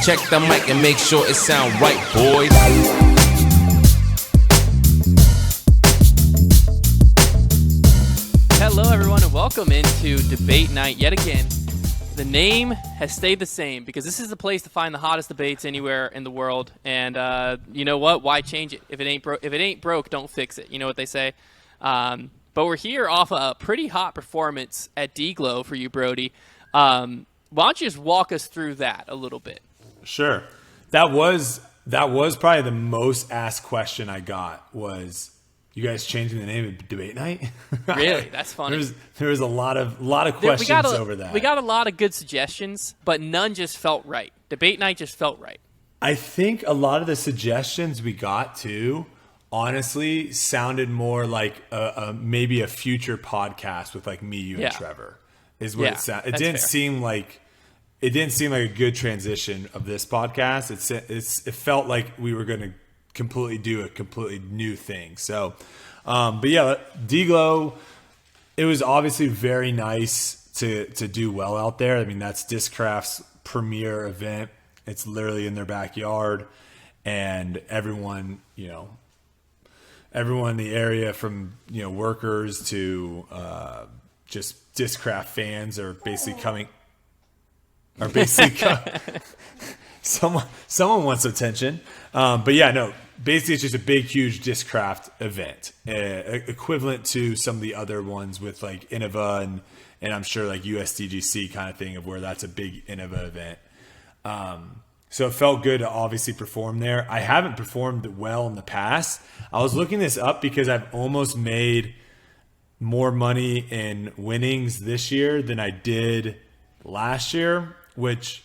Check the mic and make sure it sound right, boys. Hello, everyone, and welcome into Debate Night yet again. The name has stayed the same because this is the place to find the hottest debates anywhere in the world. And you know what? Why change it? If it ain't broke, don't fix it. You know what they say. But we're here off a pretty hot performance at DGLO for you, Brodie. Why don't you just walk us through that a little bit? Sure. That was probably the most asked question I got was, you guys changing the name of Debate Night? Really? That's funny. There was a lot of questions over that. We got a lot of good suggestions, but none just felt right. Debate Night just felt right. I think a lot of the suggestions we got too, honestly, sounded more like maybe a future podcast with like me, you, and Trevor. Is what it sounded. It didn't seem like a good transition of this podcast. It felt like we were going to completely do a completely new thing. So, but yeah, DGLO, it was obviously very nice to do well out there. I mean, that's Discraft's premier event. It's literally in their backyard, and everyone in the area, from workers to just Discraft fans, are basically coming. Someone wants attention. But yeah, no, basically it's just a big, huge Discraft event, equivalent to some of the other ones with like Innova and I'm sure like USDGC kind of thing, of where that's a big Innova event. So it felt good to obviously perform there. I haven't performed well in the past. I was looking this up because I've almost made more money in winnings this year than I did last year, which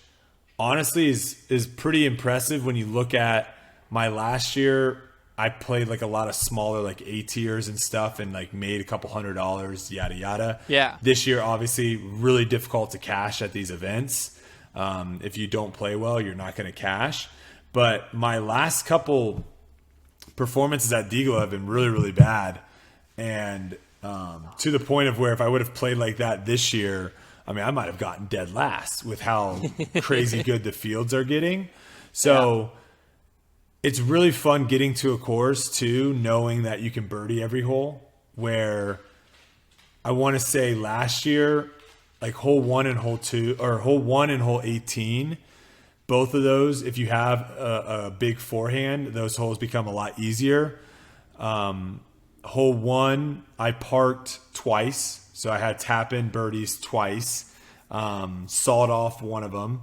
honestly is pretty impressive when you look at my last year. I played like a lot of smaller like A tiers and stuff and like made a couple $100, yada yada. Yeah. This year, obviously, really difficult to cash at these events. If you don't play well, you're not going to cash. But my last couple performances at DGLO have been really, really bad, and to the point of where if I would have played like that this year, I mean, I might have gotten dead last with how crazy good the fields are getting. So it's really fun getting to a course too, knowing that you can birdie every hole, where I want to say last year, like hole 1 and hole 2, or hole 1 and hole 18, both of those, if you have a big forehand, those holes become a lot easier. Hole 1, I parked twice. So I had tap-in birdies twice, sawed off one of them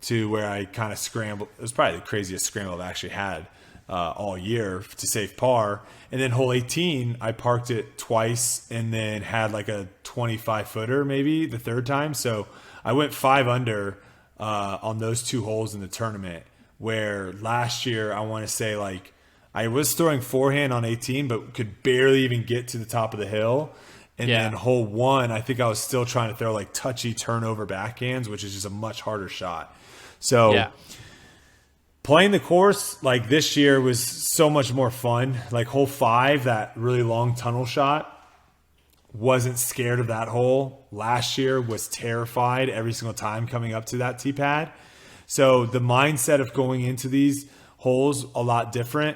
to where I kind of scrambled. It was probably the craziest scramble I've actually had all year to save par. And then hole 18, I parked it twice and then had like a 25-footer maybe the third time. So I went 5 under on those 2 holes in the tournament, where last year I want to say like I was throwing forehand on 18 but could barely even get to the top of the hill. And then hole 1, I think I was still trying to throw like touchy turnover backhands, which is just a much harder shot. So playing the course like this year was so much more fun. Like hole 5, that really long tunnel shot, wasn't scared of that hole. Last year was terrified every single time coming up to that tee pad. So the mindset of going into these holes a lot different.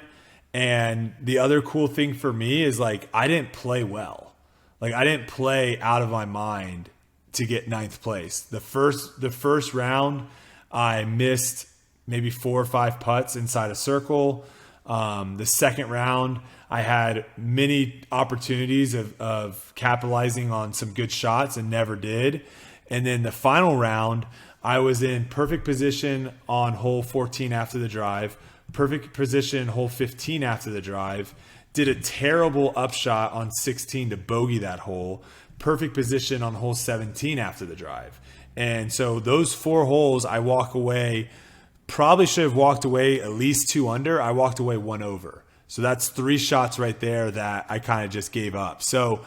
And the other cool thing for me is like I didn't play well. Like I didn't play out of my mind to get 9th place. The first round, I missed maybe 4 or 5 putts inside a circle. The second round, I had many opportunities of capitalizing on some good shots and never did. And then the final round, I was in perfect position on hole 14 after the drive, perfect position hole 15 after the drive. Did a terrible upshot on 16 to bogey that hole. Perfect position on hole 17 after the drive. And so those 4 holes, I walk away, probably should have walked away at least 2 under. I walked away 1 over. So that's 3 shots right there that I kind of just gave up. So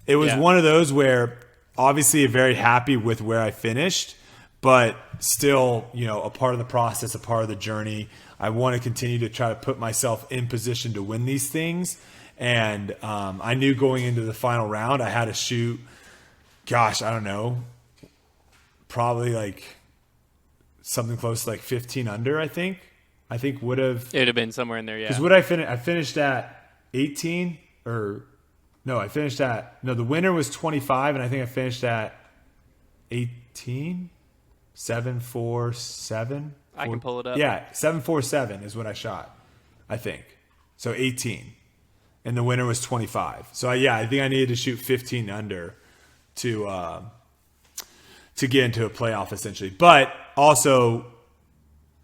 it was one of those where obviously very happy with where I finished, but still, a part of the process, a part of the journey. I want to continue to try to put myself in position to win these things. And I knew going into the final round, I had to shoot, I don't know, probably like something close to like 15 under. I think would have. It would have been somewhere in there. Yeah. Because what I finished at 18 or no, I finished at the winner was 25, and I think I finished at 18, 747. I can pull it up. Yeah, 747 is what I shot, I think. So 18, and the winner was 25. So I think I needed to shoot 15 under to get into a playoff essentially. But also,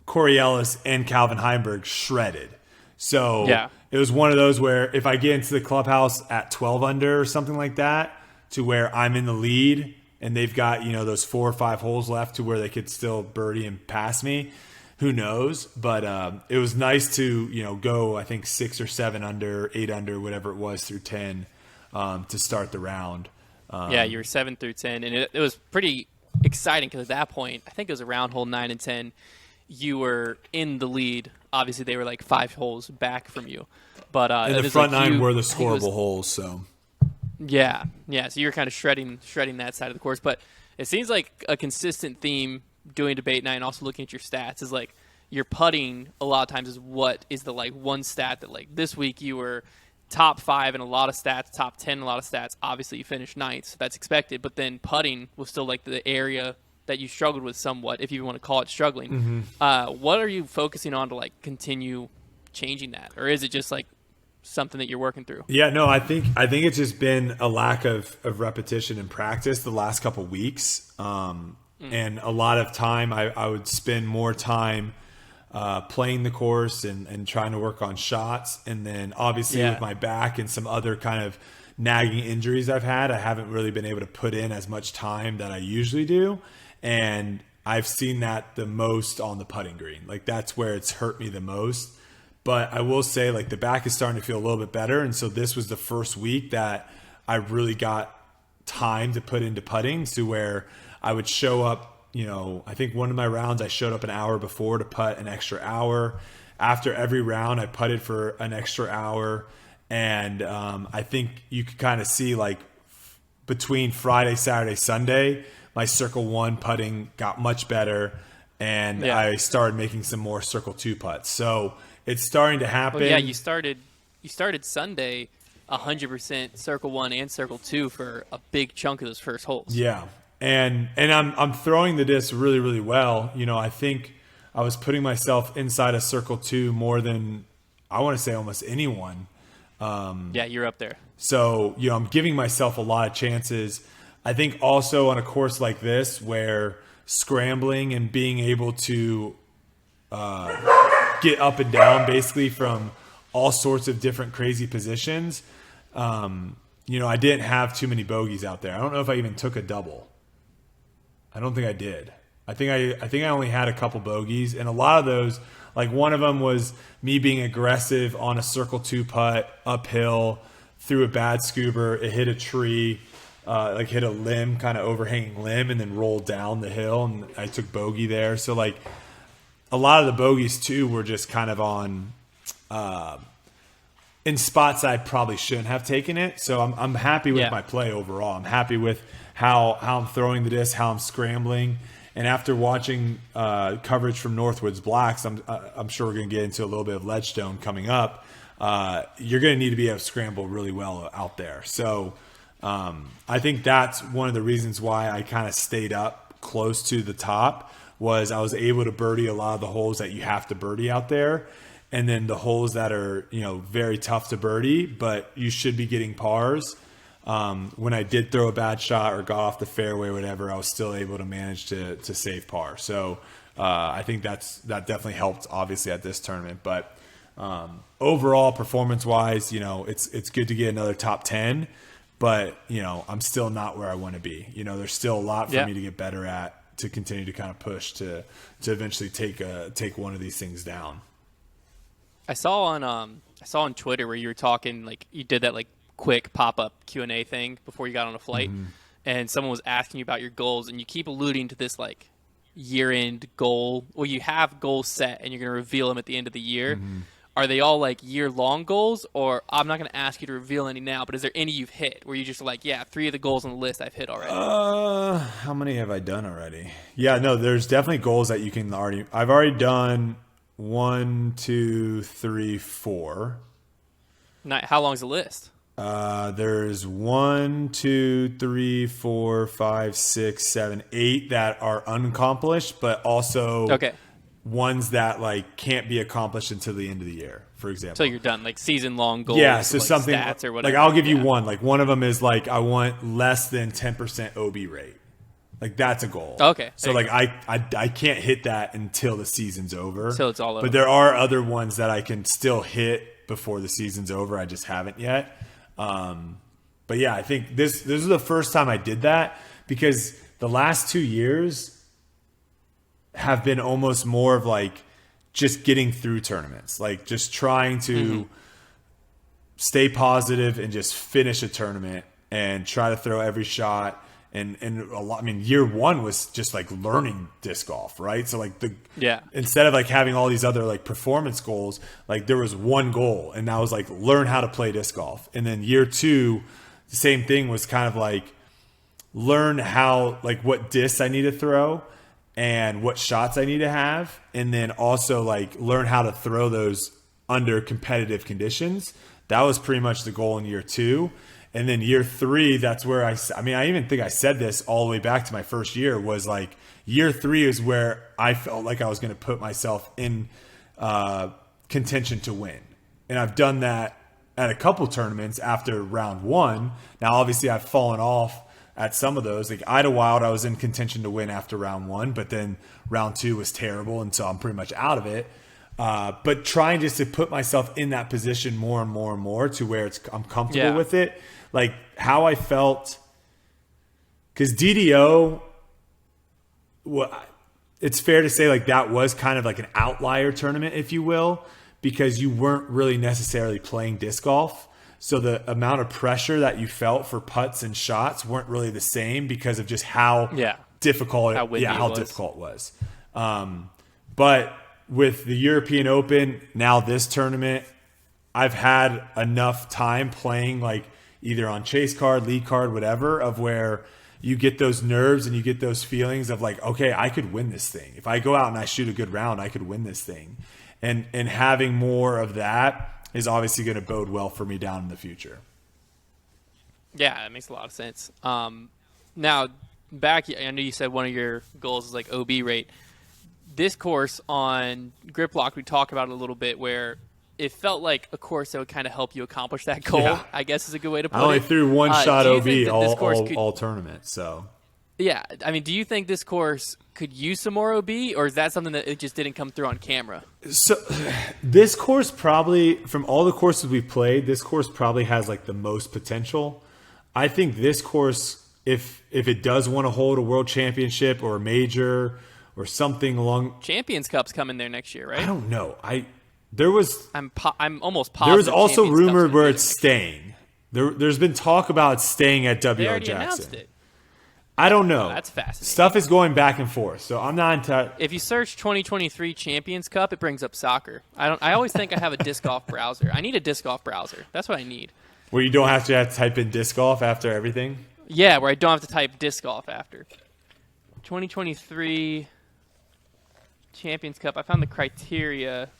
Corey Ellis and Calvin Heimberg shredded. So it was one of those where if I get into the clubhouse at 12 under or something like that, to where I'm in the lead and they've got, those 4 or 5 holes left to where they could still birdie and pass me, who knows? But it was nice to, go, I think 6 or 7 under, 8 under, whatever it was through 10 to start the round. You were 7 through 10, and it was pretty exciting because at that point, I think it was around hole 9 and 10, you were in the lead. Obviously, they were like 5 holes back from you. But and the front 9 were the scoreable holes, so. Yeah. So you were kind of shredding that side of the course. But it seems like a consistent theme doing debate night and also looking at your stats is like your putting a lot of times is what is the like one stat that like this week you were top 5 in a lot of stats, top 10 in a lot of stats. Obviously, you finished 9th, so that's expected. But then putting was still like the area that you struggled with somewhat, if you want to call it struggling. Mm-hmm. What are you focusing on to like continue changing that, or is it just like something that you're working through? Yeah, no, I think it's just been a lack of repetition and practice the last couple weeks, and a lot of time. I would spend more time playing the course and trying to work on shots, and then obviously with my back and some other kind of nagging injuries I've had, I haven't really been able to put in as much time that I usually do. And I've seen that the most on the putting green. Like that's where it's hurt me the most. But I will say like the back is starting to feel a little bit better. And so this was the first week that I really got time to put into putting, to where I would show up, I think one of my rounds I showed up an hour before to putt an extra hour. After every round I putted for an extra hour. And I think you could kind of see like between Friday, Saturday, Sunday, my circle 1 putting got much better, and I started making some more circle 2 putts. So it's starting to happen. Well, you started Sunday 100% circle 1 and circle 2 for a big chunk of those first holes. Yeah, and I'm throwing the disc really, really well. I think I was putting myself inside of circle 2 more than I want to say almost anyone. You're up there. So, I'm giving myself a lot of chances. I think also on a course like this where scrambling and being able to get up and down basically from all sorts of different crazy positions, I didn't have too many bogeys out there. I don't know if I even took a double. I don't think I did. I think I only had a couple bogeys, and a lot of those, like one of them was me being aggressive on a circle 2 putt uphill through a bad scuba. It hit a tree, hit a limb, kind of overhanging limb, and then rolled down the hill, and I took bogey there. So like a lot of the bogeys too were just kind of on in spots I probably shouldn't have taken it. So I'm happy with my play overall. I'm happy with how I'm throwing the disc, how I'm scrambling. And after watching coverage from Northwoods Blacks, I'm sure we're going to get into a little bit of Ledgestone coming up. You're going to need to be able to scramble really well out there. So I think that's one of the reasons why I kind of stayed up close to the top, was I was able to birdie a lot of the holes that you have to birdie out there. And then the holes that are, very tough to birdie, but you should be getting pars. When I did throw a bad shot or got off the fairway or whatever, I was still able to manage to save par. So I think that definitely helped, obviously, at this tournament. But overall, performance-wise, it's good to get another top 10. But, I'm still not where I want to be. There's still a lot for me to get better at, to continue to kind of push to eventually take one of these things down. I saw on Twitter where you were talking, like you did that like quick pop-up Q&A thing before you got on a flight, and someone was asking you about your goals, and you keep alluding to this like year-end goal. Well, you have goals set and you're going to reveal them at the end of the year. are they all like year-long goals? Or I'm not going to ask you to reveal any now, but is there any you've hit where you just like, yeah, 3 of the goals on the list I've hit already? How many have I done already? Yeah, no, there's definitely goals that you can already. I've already done 1, 2, 3, 4. How long's the list? There's 1, 2, 3, 4, 5, 6, 7, 8 that are unaccomplished, but also ones that like can't be accomplished until the end of the year, for example. So you're done, like season-long goals. Yeah, so like something stats or whatever. like I'll give you one. Like one of them is like I want less than 10% OB rate. Like that's a goal. Okay. So like I can't hit that until the season's over. So it's all over. But there are other ones that I can still hit before the season's over. I just haven't yet. But yeah, I think this is the first time I did that because the last 2 years have been almost more of like just getting through tournaments, like just trying to stay positive and just finish a tournament and try to throw every shot. And a lot, I mean, year one was just like learning disc golf, right? So like instead of like having all these other like performance goals, like there was one goal and that was like learn how to play disc golf. And then year two, the same thing was kind of like learn how, like what discs I need to throw and what shots I need to have. And then also like learn how to throw those under competitive conditions. That was pretty much the goal in year two. And then year three, that's where I even think I said this all the way back to my first year was like year three is where I felt like I was going to put myself in contention to win. And I've done that at a couple tournaments after round one. Now, obviously I've fallen off at some of those. Like Idlewild, I was in contention to win after round one, but then round two was terrible. And so I'm pretty much out of it. But trying just to put myself in that position more and more and more to where I'm comfortable with it. Like how I felt, because DDO, it's fair to say like that was kind of like an outlier tournament, if you will, because you weren't really necessarily playing disc golf. So the amount of pressure that you felt for putts and shots weren't really the same because of just how difficult it was. But with the European Open, now this tournament, I've had enough time playing like either on chase card, lead card, whatever, of where you get those nerves and you get those feelings of like, okay, I could win this thing. If I go out and I shoot a good round, I could win this thing. And having more of that is obviously going to bode well for me down in the future. Yeah, that makes a lot of sense. Now, back, I know you said one of your goals is like OB rate. This course on Grip Lock, we talked about it a little bit where it felt like a course that would kind of help you accomplish that goal, I guess is a good way to put it. I only threw one shot OB all tournament, so. Yeah, I mean, do you think this course could use some more OB, or is that something that it just didn't come through on camera? So this course probably, from all the courses we've played, this course probably has like the most potential. I think this course, if it does want to hold a world championship or a major or something along. Champions Cup's coming there next year, right? I don't know. I'm almost positive. There was also rumored where it's staying. There's been talk about staying at WR they already Jackson. Announced it. I don't know. Oh, that's fascinating. Stuff is going back and forth, so I'm not entirely. If you search 2023 Champions Cup, it brings up soccer. I always think I have a disc golf browser. I need a disc golf browser. That's what I need. Where you don't have to type in disc golf after everything? Yeah, where I don't have to type disc golf after. 2023 Champions Cup. I found the criteria.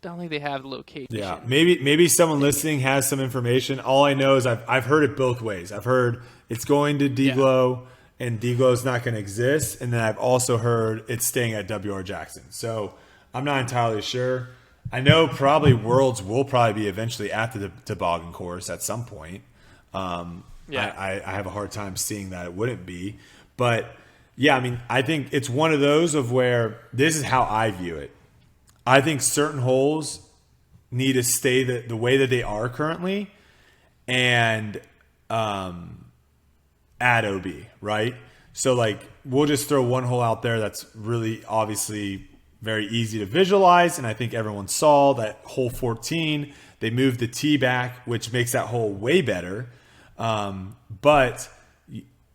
Don't think they have the location. Yeah, maybe someone listening has some information. All I know is I've heard it both ways. I've heard it's going to DGLO and DGLO is not going to exist, and then I've also heard it's staying at WR Jackson. So I'm not entirely sure. I know probably Worlds will probably be eventually at the toboggan course at some point. I have a hard time seeing that it wouldn't be, but yeah, I mean, I think it's one of those of where this is how I view it. I think certain holes need to stay the way that they are currently and add OB, right? So, like, we'll just throw one hole out there that's really obviously very easy to visualize, and I think everyone saw that hole 14. They moved the tee back, which makes that hole way better. But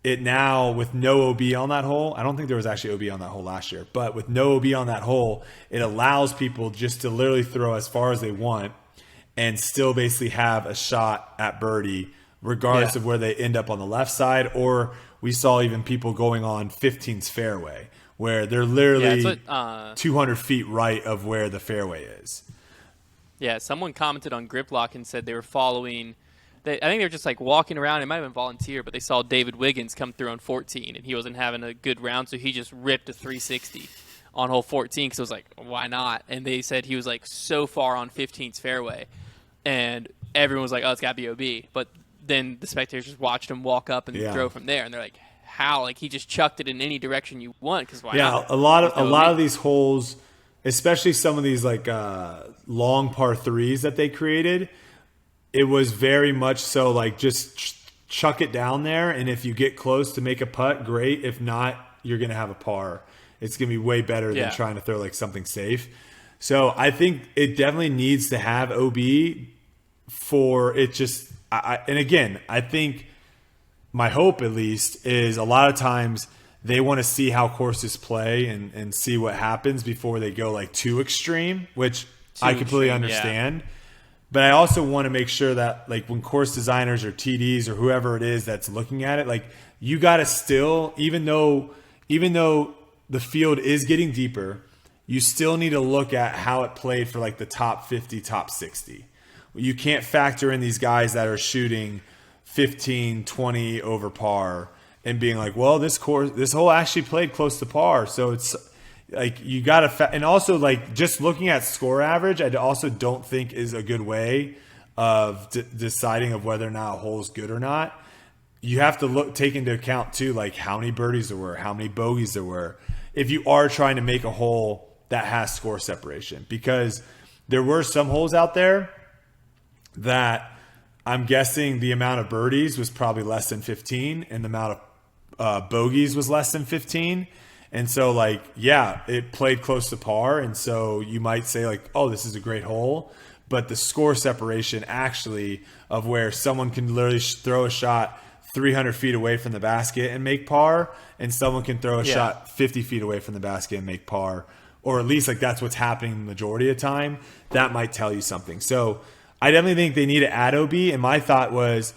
it now, with no OB on that hole, I don't think there was actually OB on that hole last year, but with no OB on that hole, it allows people just to literally throw as far as they want and still basically have a shot at birdie, regardless of where they end up on the left side. Or we saw even people going on 15's fairway, where they're literally 200 feet right of where the fairway is. Yeah, someone commented on Grip Lock and said they were following – I think they were just like walking around. It might have been volunteer, but they saw David Wiggins come through on 14, and he wasn't having a good round, so he just ripped a 360 on hole 14 because it was like, why not? And they said he was like so far on 15's fairway, and everyone was like, oh, it's got to be OB. But then the spectators just watched him walk up and throw from there, and they're like, how? Like, he just chucked it in any direction you want, because why not? Yeah, a lot of these holes, especially some of these like long par threes that they created, it was very much so like just chuck it down there, and if you get close to make a putt, great. If not, you're going to have a par. It's going to be way better than trying to throw like something safe. So I think it definitely needs to have OB for it. Just and again, I think my hope at least is a lot of times they want to see how courses play and see what happens before they go like too extreme, which I completely understand. Yeah. But I also want to make sure that like when course designers or TDs or whoever it is that's looking at it, like you got to still, even though the field is getting deeper, you still need to look at how it played for like the top 50, top 60. You can't factor in these guys that are shooting 15, 20 over par and being like, well, this hole actually played close to par. So it's like you got to and also like just looking at score average, I also don't think is a good way of deciding of whether or not a hole is good or not. You have to take into account too, like how many birdies there were, how many bogeys there were, if you are trying to make a hole that has score separation, because there were some holes out there that I'm guessing the amount of birdies was probably less than 15 and the amount of bogeys was less than 15. And so, like, yeah, it played close to par. And so you might say, like, oh, this is a great hole. But the score separation actually of where someone can literally throw a shot 300 feet away from the basket and make par, and someone can throw a shot 50 feet away from the basket and make par, or at least, like, that's what's happening the majority of the time, that might tell you something. So I definitely think they need to add OB. And my thought was,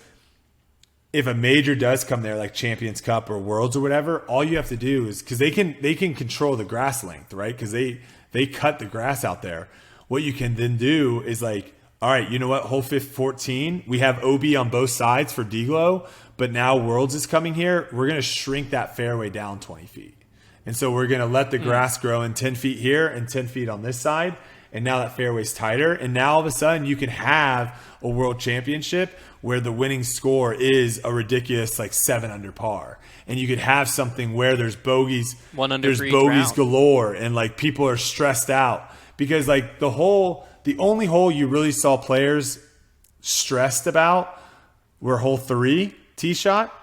if a major does come there, like Champions Cup or Worlds or whatever, all you have to do is, because they can control the grass length, right? Because they cut the grass out there. What you can then do is like, all right, you know what? Hole 14, we have OB on both sides for DGLO, but now Worlds is coming here. We're going to shrink that fairway down 20 feet. And so we're going to let the grass grow in 10 feet here and 10 feet on this side. And now that fairway's tighter. And now all of a sudden you can have a world championship where the winning score is a ridiculous like 7 under par. And you could have something where there's bogeys, there's bogeys galore, and like people are stressed out. Because like the only hole you really saw players stressed about were hole 3 tee shot,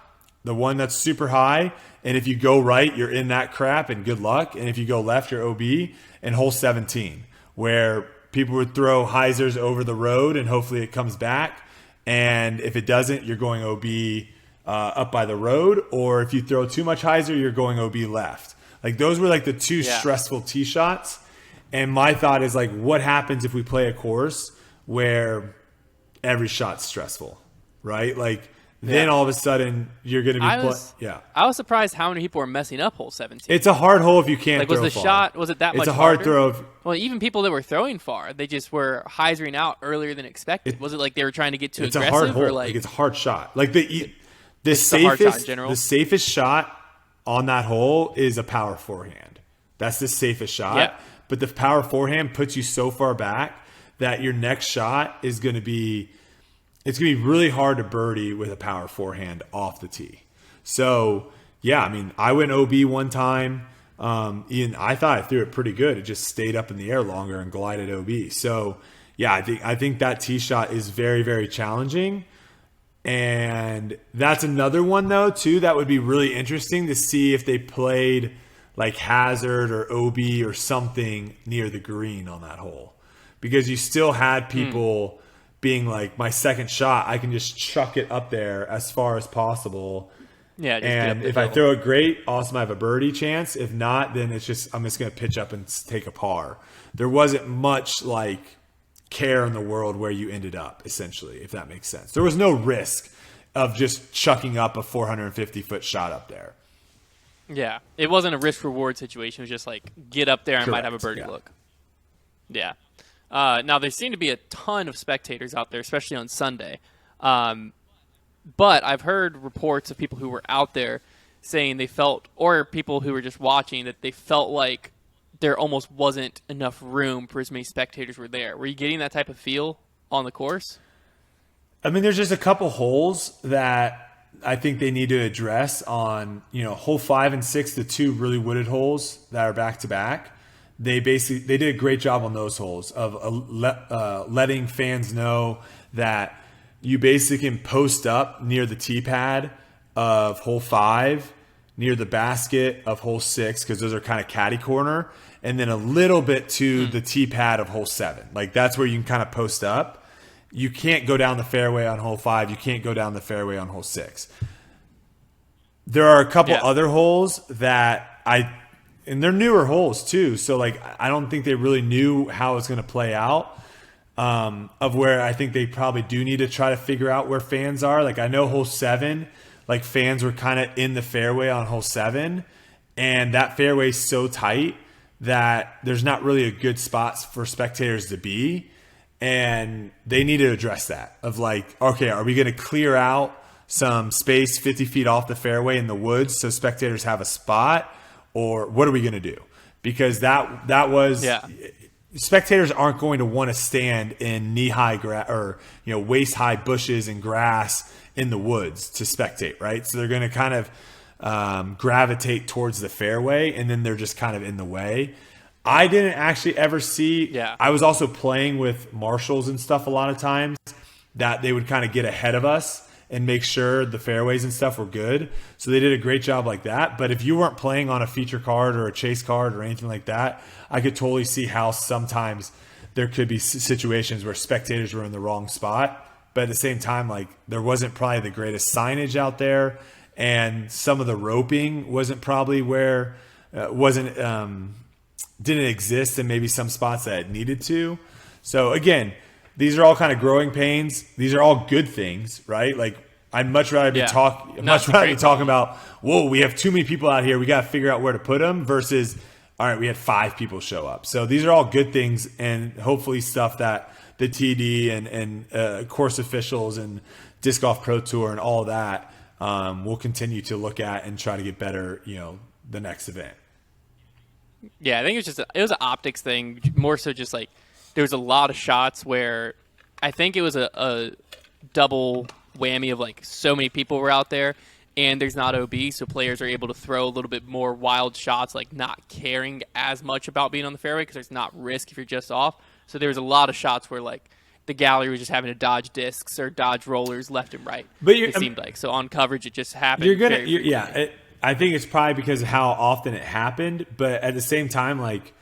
the one that's super high. And if you go right, you're in that crap and good luck. And if you go left, you're OB. And hole 17, where people would throw hyzers over the road and hopefully it comes back. And if it doesn't, you're going OB up by the road. Or if you throw too much hyzer, you're going OB left. Like those were like the two stressful tee shots. And my thought is like, what happens if we play a course where every shot's stressful, right? Like then all of a sudden you're going to be I was surprised how many people were messing up hole 17. It's a hard hole if you can't throw far. Was the shot, was it that much It's a hard harder? throw. Well, even people that were throwing far, they just were hyzering out earlier than expected. Was it like they were trying to get too aggressive? It's a hard hole. Or like it's a hard shot. Like the safest shot on that hole is a power forehand. That's the safest shot. Yeah. But the power forehand puts you so far back that your next shot is going to be it's going to be really hard to birdie with a power forehand off the tee. So, yeah, I mean, I went OB one time. Ian, I thought I threw it pretty good. It just stayed up in the air longer and glided OB. So, yeah, I think that tee shot is very, very challenging. And that's another one, though, too, that would be really interesting to see if they played like hazard or OB or something near the green on that hole. Because you still had people being like, my second shot, I can just chuck it up there as far as possible Yeah, just get up and the if I hill. throw it great, awesome, I have a birdie chance. If not, then I'm just going to pitch up and take a par. There wasn't much like care in the world where you ended up, essentially, if that makes sense. There was no risk of just chucking up a 450-foot shot up there. Yeah, it wasn't a risk-reward situation. It was just like, get up there and might have a Correct, birdie yeah. look. Yeah. Now, there seem to be a ton of spectators out there, especially on Sunday. But I've heard reports of people who were out there saying they felt, or people who were just watching, that they felt like there almost wasn't enough room for as many spectators were there. Were you getting that type of feel on the course? I mean, there's just a couple holes that I think they need to address on, hole 5 and 6, the two really wooded holes that are back to back. They did a great job on those holes of letting fans know that you basically can post up near the tee pad of hole 5, near the basket of hole 6, because those are kind of caddy corner, and then a little bit to the tee pad of hole 7. Like, that's where you can kind of post up. You can't go down the fairway on hole 5. You can't go down the fairway on hole 6. There are a couple other holes that and they're newer holes too. So like, I don't think they really knew how it's going to play out. Of where I think they probably do need to try to figure out where fans are. Like, I know hole 7, like, fans were kind of in the fairway on hole 7, and that fairway is so tight that there's not really a good spot for spectators to be. And they need to address that of like, okay, are we going to clear out some space 50 feet off the fairway in the woods so spectators have a spot, or what are we going to do? Because that was spectators aren't going to want to stand in knee-high grass or waist-high bushes and grass in the woods to spectate, right? So they're going to kind of gravitate towards the fairway, and then they're just kind of in the way. I didn't actually ever see. Yeah. I was also playing with marshals and stuff a lot of times that they would kind of get ahead of us and make sure the fairways and stuff were good. So they did a great job like that. But if you weren't playing on a feature card or a chase card or anything like that, I could totally see how sometimes there could be situations where spectators were in the wrong spot. But at the same time, like, there wasn't probably the greatest signage out there, and some of the roping wasn't probably where didn't exist in maybe some spots that it needed to. So again, these are all kind of growing pains. These are all good things, right? Like, I'd much rather be talking about, whoa, we have too many people out here, we got to figure out where to put them, versus, all right, we had 5 people show up. So these are all good things, and hopefully stuff that the TD and course officials and Disc Golf Pro Tour and all that will continue to look at and try to get better, the next event. Yeah, I think it was an optics thing, more so just like there was a lot of shots where I think it was a double whammy of like so many people were out there, and there's not OB, so players are able to throw a little bit more wild shots, like not caring as much about being on the fairway because there's not risk if you're just off. So there was a lot of shots where like the gallery was just having to dodge discs or dodge rollers left and right. But it seemed like so on coverage it just happened. I think it's probably because of how often it happened, but at the same time, like,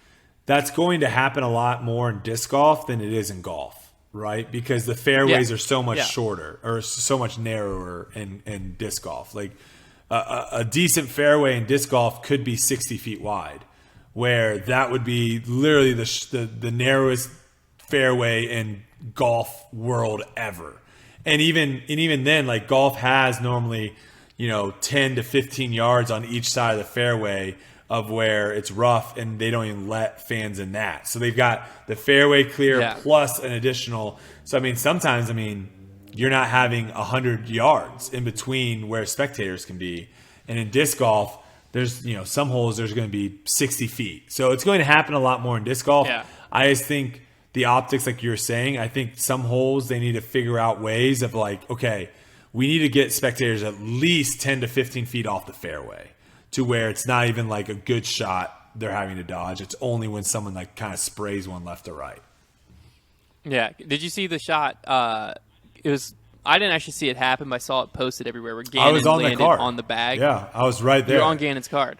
that's going to happen a lot more in disc golf than it is in golf, right? Because the fairways are so much shorter or so much narrower in disc golf. Like, a decent fairway in disc golf could be 60 feet wide, where that would be literally the narrowest fairway in golf world ever. And even then, like, golf has normally 10 to 15 yards on each side of the fairway of where it's rough, and they don't even let fans in that. So they've got the fairway clear plus an additional. So, I mean, sometimes, you're not having 100 yards in between where spectators can be. And in disc golf, there's, some holes there's going to be 60 feet. So it's going to happen a lot more in disc golf. Yeah. I just think the optics, like you were saying, I think some holes they need to figure out ways of like, okay, we need to get spectators at least 10 to 15 feet off the fairway to where it's not even like a good shot they're having to dodge. It's only when someone like kind of sprays one left or right. Yeah. Did you see the shot? I didn't actually see it happen, but I saw it posted everywhere where Gannon landed on the bag. Yeah, I was right there. You're on Gannon's card.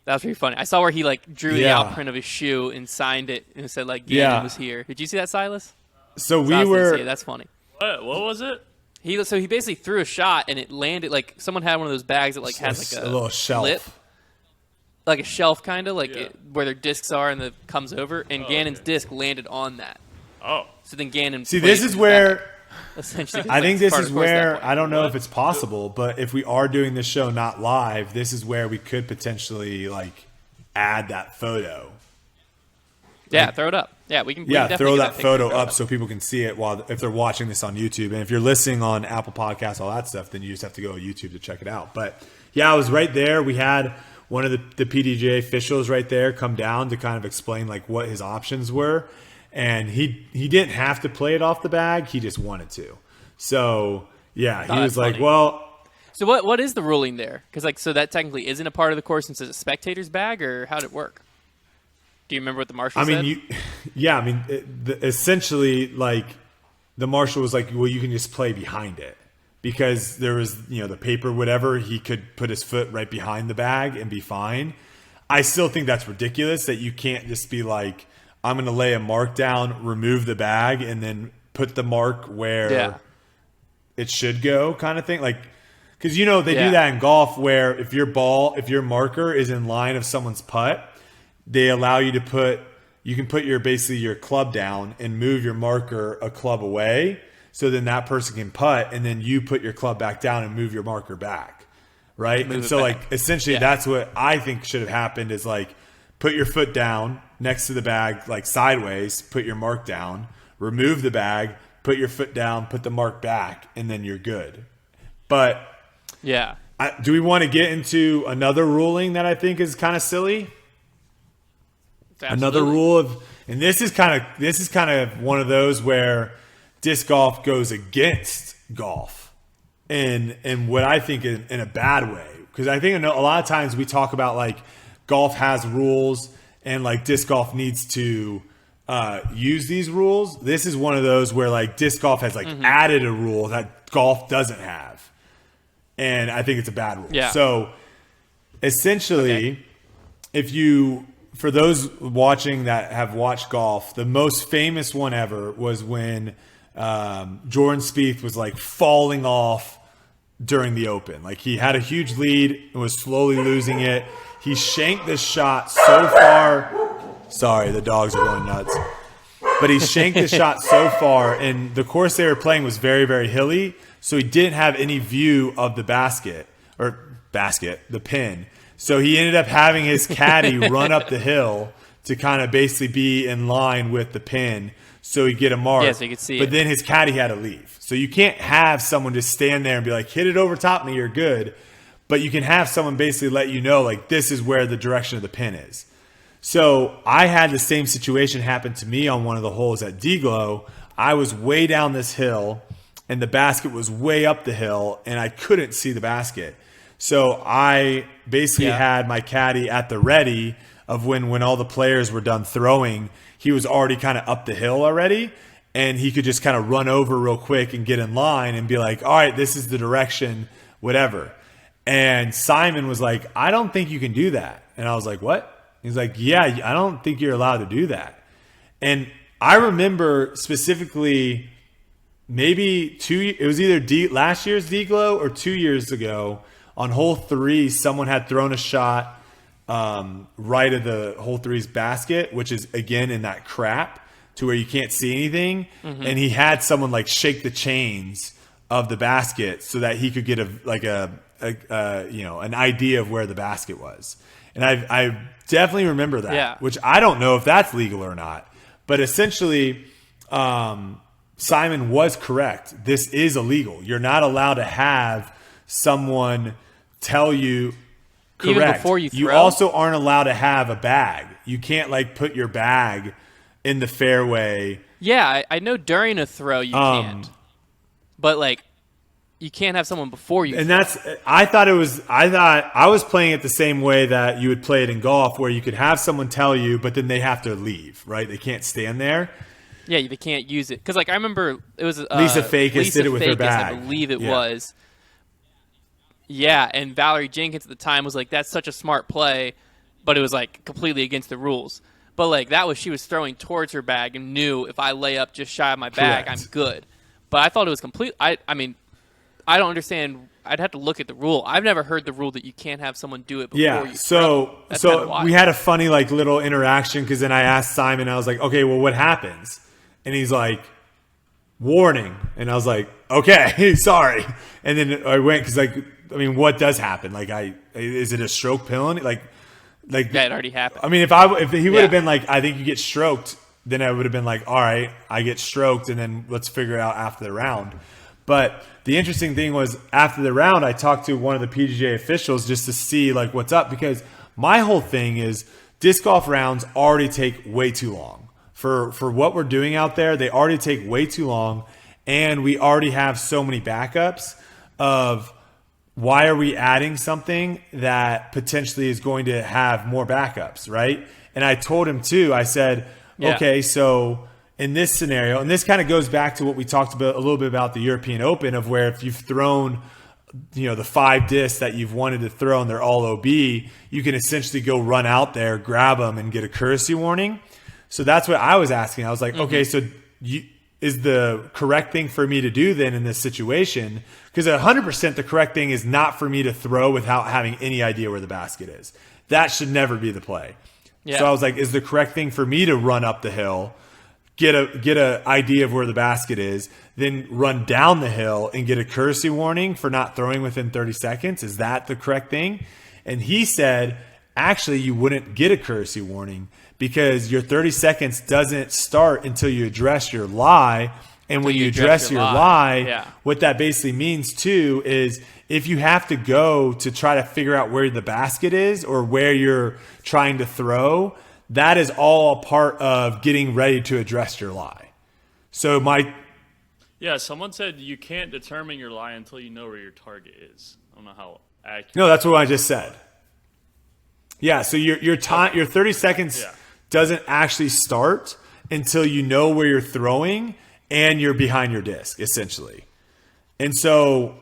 That was pretty funny. I saw where he like drew the outprint of his shoe and signed it and said like Gannon was here. Did you see that, Silas? So we were. That's funny. What was it? He basically threw a shot and it landed like someone had one of those bags that like has like a little shelf, lip, like a shelf kind of where their discs are and it comes over. And Gannon's disc landed on that. Oh, so then Gannon. See, this is where. Essentially, I think this is where I don't know if it's possible, but if we are doing this show not live, this is where we could potentially like add that photo. Yeah, throw it up. Yeah, we can. Yeah, throw that photo up so people can see it if they're watching this on YouTube. And if you're listening on Apple Podcasts, all that stuff, then you just have to go to YouTube to check it out. But yeah, I was right there. We had one of the PDGA officials right there come down to kind of explain like what his options were. And he didn't have to play it off the bag. He just wanted to. So, yeah, he was like, well. So what is the ruling there? Because, so that technically isn't a part of the course since it's a spectator's bag, or how did it work? Do you remember what the marshal said? Essentially, like, the marshal was like, well, you can just play behind it. Because there was, the paper, whatever, he could put his foot right behind the bag and be fine. I still think that's ridiculous that you can't just be like, I'm going to lay a mark down, remove the bag, and then put the mark where it should go kind of thing. Like, because, they do that in golf where if your marker is in line of someone's putt, they allow you to you can put your club down and move your marker a club away. So then that person can putt, and then you put your club back down and move your marker back. Right. And so like, essentially that's what I think should have happened is like, put your foot down next to the bag, like sideways, put your mark down, remove the bag, put your foot down, put the mark back, and then you're good. But do we want to get into another ruling that I think is kind of silly? Absolutely. Another rule and this is kind of one of those where disc golf goes against golf and what I think in a bad way. Because I think a lot of times we talk about like, golf has rules and like disc golf needs to use these rules. This is one of those where like disc golf has like added a rule that golf doesn't have. And I think it's a bad rule. Yeah. So essentially, for those watching that have watched golf, the most famous one ever was when Jordan Spieth was like falling off during the Open. Like he had a huge lead and was slowly losing it. He shanked this shot so far. Sorry, the dogs are going nuts. But he shanked the shot so far, and the course they were playing was very, very hilly, so he didn't have any view of the the pin. So he ended up having his caddy run up the hill to kind of basically be in line with the pin so he'd get a mark. Yeah, so you could see it. But then his caddy had to leave. So you can't have someone just stand there and be like, hit it over top me, you're good. But you can have someone basically let you know, like, this is where the direction of the pin is. So I had the same situation happen to me on one of the holes at DGLO. I was way down this hill, and the basket was way up the hill, and I couldn't see the basket. So I basically had my caddy at the ready of when all the players were done throwing. He was already kind of up the hill already, and he could just kind of run over real quick and get in line and be like, all right, this is the direction, whatever. And Simon was like, I don't think you can do that. And I was like, what? He's like, yeah, I don't think you're allowed to do that. And I remember specifically maybe it was either last year's DGLO or 2 years ago on hole 3, someone had thrown a shot right of the hole 3's basket, which is, again, in that crap to where you can't see anything. Mm-hmm. And he had someone like shake the chains of the basket so that he could get an idea of where the basket was. And I definitely remember that, which I don't know if that's legal or not. But essentially, Simon was correct. This is illegal. You're not allowed to have someone tell you correct. Even before you throw? You also aren't allowed to have a bag. You can't like put your bag in the fairway. Yeah, I know during a throw you can't. But like, you can't have someone before you. And I thought I was playing it the same way that you would play it in golf, where you could have someone tell you, but then they have to leave, right? They can't stand there. Yeah, they can't use it. Because like I remember it was Lisa Fakis did it with her bag. I believe it was. Yeah, and Valerie Jenkins at the time was like, that's such a smart play, but it was like completely against the rules. But like she was throwing towards her bag and knew if I lay up just shy of my bag, I'm good. But I thought it was complete. I mean, I don't understand. I'd have to look at the rule. I've never heard the rule that you can't have someone do it before Yeah, you so throw. That's kinda wild. we had a funny like little interaction because then I asked Simon, I was like, okay, well, what happens? And he's like, warning. And I was like, okay, sorry. And then I went because like, I mean, what does happen? Like, is it a stroke penalty? Like Yeah, it already happened. I mean, if he would have been like, I think you get stroked, then I would have been like, all right, I get stroked, and then let's figure it out after the round. But the interesting thing was after the round, I talked to one of the PGA officials just to see like what's up, because my whole thing is disc golf rounds already take way too long for what we're doing out there. They already take way too long, and we already have so many backups of why are we adding something that potentially is going to have more backups, right? And I told him too, I said, okay, so in this scenario, and this kind of goes back to what we talked about a little bit about the European Open, of where if you've thrown, the 5 discs that you've wanted to throw and they're all OB, you can essentially go run out there, grab them, and get a courtesy warning. So that's what I was asking. I was like, okay, so is the correct thing for me to do then in this situation? Because 100% the correct thing is not for me to throw without having any idea where the basket is. That should never be the play. Yeah. So I was like, is the correct thing for me to run up the hill, get a idea of where the basket is, then run down the hill and get a courtesy warning for not throwing within 30 seconds? Is that the correct thing? And he said, actually, you wouldn't get a courtesy warning because your 30 seconds doesn't start until you address your lie. And when you address your lie, what that basically means too is if you have to go to try to figure out where the basket is or where you're trying to throw, that is all a part of getting ready to address your lie. So someone said you can't determine your lie until you know where your target is. I don't know how accurate. No, that's what I just said. Yeah, so your 30 seconds doesn't actually start until you know where you're throwing and you're behind your disc, essentially. And so,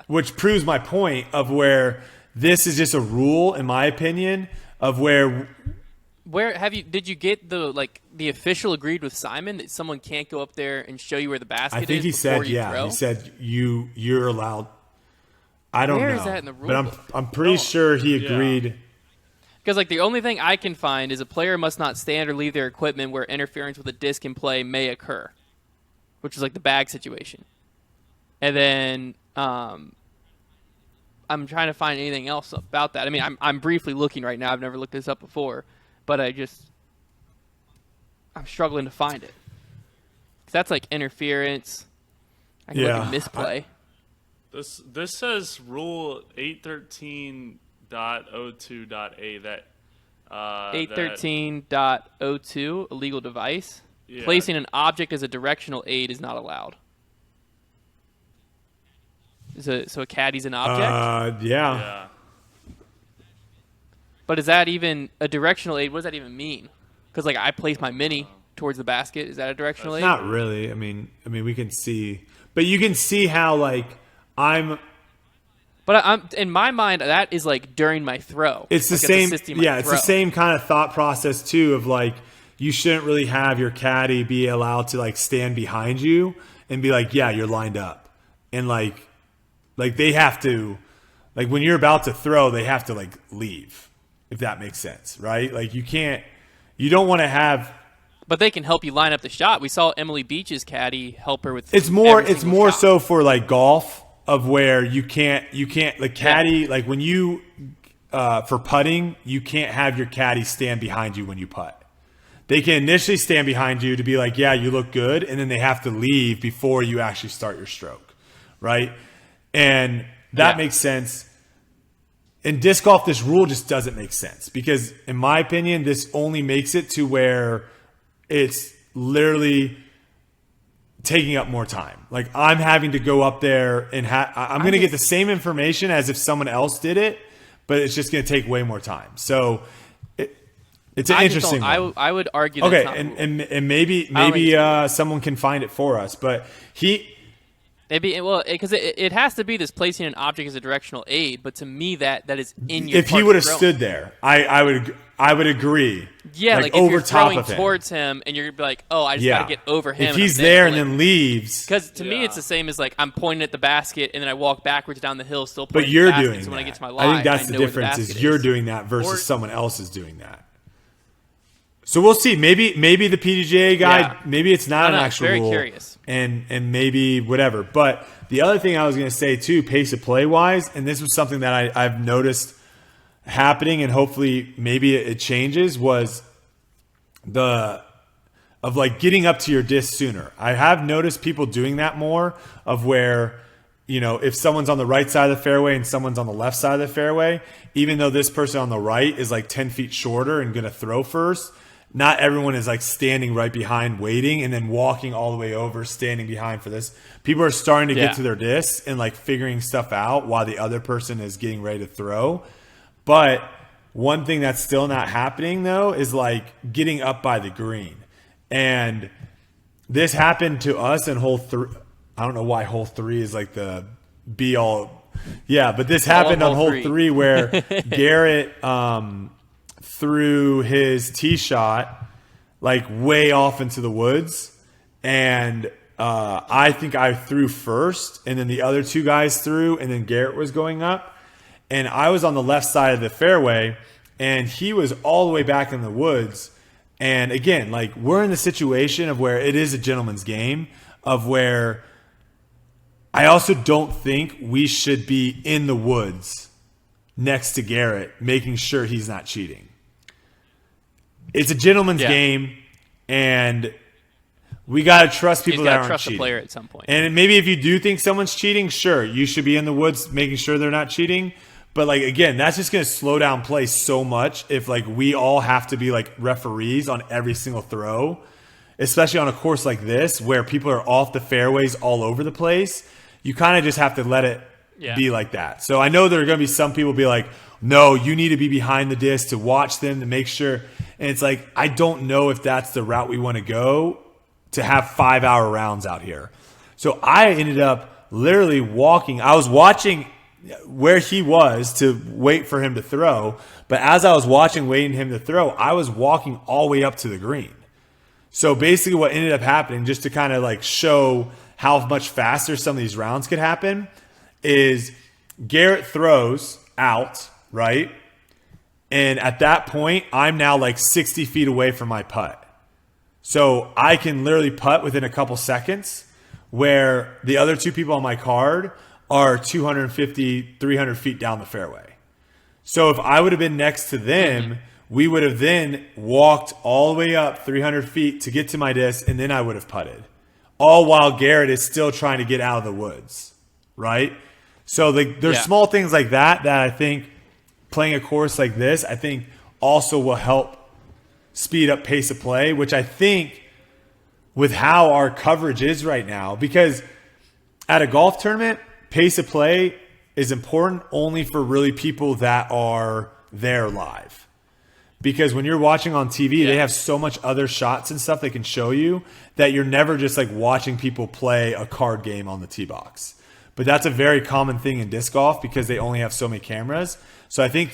which proves my point of where this is just a rule, in my opinion, of where did you get the official agreed with Simon that someone can't go up there and show you where the basket is? I think he said, throw? He said you're allowed. I don't know. Where is that in the rule? But I'm pretty sure he agreed. Because the only thing I can find is a player must not stand or leave their equipment where interference with a disc in play may occur, which is like the bag situation. And then I'm trying to find anything else about that. I mean, I'm briefly looking right now. I've never looked this up before, but I'm struggling to find it. 'Cause that's like interference. I can look at misplay. This says Rule 813.02.a that 813.02 illegal device. Yeah. Placing an object as a directional aid is not allowed. So a caddy's an object? Yeah. But is that even a directional aid? What does that even mean? Because I place my mini towards the basket. Is that a directional aid? Not really. I mean, we can see, but you can see how I'm. But I'm in my mind that is during my throw. It's the same. It's the same kind of thought process too. Of you shouldn't really have your caddy be allowed to stand behind you and be you're lined up, and they have to, when you're about to throw, they have to leave, if that makes sense, right? You don't want to have. But they can help you line up the shot. We saw Emily Beach's caddy help her with. It's more shot. So for golf, of where you can't the caddy when you for putting, you can't have your caddy stand behind you when you putt. They can initially stand behind you to be you look good, and then they have to leave before you actually start your stroke, right? And that makes sense. In disc golf, this rule just doesn't make sense because, in my opinion, this only makes it to where it's literally taking up more time. I'm having to go up there and I'm going to get the same information as if someone else did it, but it's just going to take way more time. So it's an interesting one. I would argue that and maybe someone can find it for us, but Because it has to be this placing an object as a directional aid, but to me that is in your. If he would have stood there, I would agree. Yeah, like if over you're top throwing of him. towards him, and you're like, oh, I just gotta get over him. If he's there and then leaves, because to me it's the same as like I'm pointing at the basket and then I walk backwards down the hill, still but pointing. you're at the basket, doing so that. when I get to my line, I think that's the know where difference. basket Is you're is. doing that versus someone else is doing that. So we'll see. Maybe the PDGA guy. Maybe it's not an actual very rule. Curious. And maybe whatever. But the other thing I was going to say too, pace of play wise, and this was something that I've noticed happening, and hopefully maybe it changes, was like getting up to your disc sooner. I have noticed people doing that more, of where, if someone's on the right side of the fairway and someone's on the left side of the fairway, even though this person on the right is like 10 feet shorter and going to throw first, not everyone is like standing right behind waiting and then walking all the way over, standing behind for this. People are starting to get to their discs and like figuring stuff out while the other person is getting ready to throw. But one thing that's still not happening though is like getting up by the green. And this happened to us in hole 3. I don't know why hole 3 is like the be all. Yeah, but this happened on hole 3 where Garrett threw his tee shot like way off into the woods. And I think I threw first, and then the other two guys threw, and then Garrett was going up. And I was on the left side of the fairway, and he was all the way back in the woods. And again, like, we're in the situation of where it is a gentleman's game, of where I also don't think we should be in the woods next to Garrett, making sure he's not cheating. It's a gentleman's game, and we got to trust people that aren't trust cheating. The player at some point. And maybe if you do think someone's cheating, sure, you should be in the woods making sure they're not cheating. But like, again, that's just going to slow down play so much if like we all have to be like referees on every single throw, especially on a course like this where people are off the fairways all over the place. You kind of just have to let it be like that. So I know there are going to be some people be like, no, you need to be behind the disc to watch them, to make sure. And it's like, I don't know if that's the route we want to go to have 5-hour rounds out here. So I ended up literally walking. I was watching where he was to wait for him to throw. But as I was watching, waiting him to throw, I was walking all the way up to the green. So basically what ended up happening, just to kind of like show how much faster some of these rounds could happen, is Garrett throws out, right? And at that point, I'm now like 60 feet away from my putt. So I can literally putt within a couple seconds, where the other two people on my card are 250, 300 feet down the fairway. So if I would have been next to them, we would have then walked all the way up 300 feet to get to my disc, and then I would have putted. All while Garrett is still trying to get out of the woods, right? So there's small things like that that I think playing a course like this, I think also will help speed up pace of play, which I think with how our coverage is right now, because at a golf tournament, pace of play is important only for really people that are there live. Because when you're watching on TV, they have so much other shots and stuff they can show you that you're never just like watching people play a card game on the tee box. But that's a very common thing in disc golf because they only have so many cameras. So I think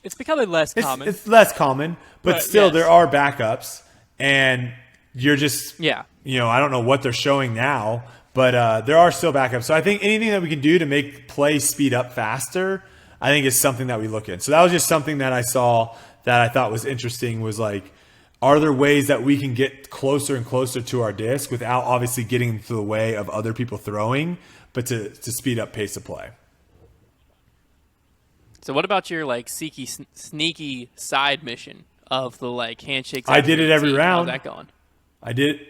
it's becoming less common. It's less common, but still there are backups, and you're just I don't know what they're showing now, but there are still backups. So I think anything that we can do to make play speed up faster, I think is something that we look at. So that was just something that I saw that I thought was interesting, was like, are there ways that we can get closer and closer to our disc without obviously getting into the way of other people throwing, but to speed up pace of play? So what about your like sneaky side mission of the like handshakes? I did it every round. How's that going? I did.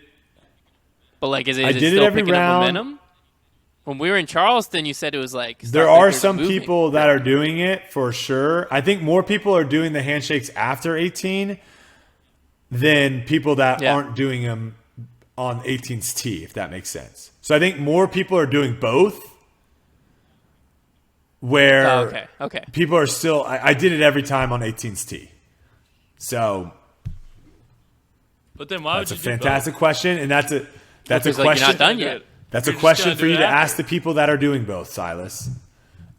But like, is it did still it every picking round. up momentum? When we were in Charleston, you said it was like There are some people that are doing it for sure. I think more people are doing the handshakes after 18 than people that aren't doing them on 18's tee, if that makes sense. So I think more people are doing both. Where people are still, I did it every time on 18's tee. So, but then why that's would a you fantastic question, and that's a question. Like, you're not done yet. That's You're a just question gonna for do you it to after. ask the people that are doing both, Silas.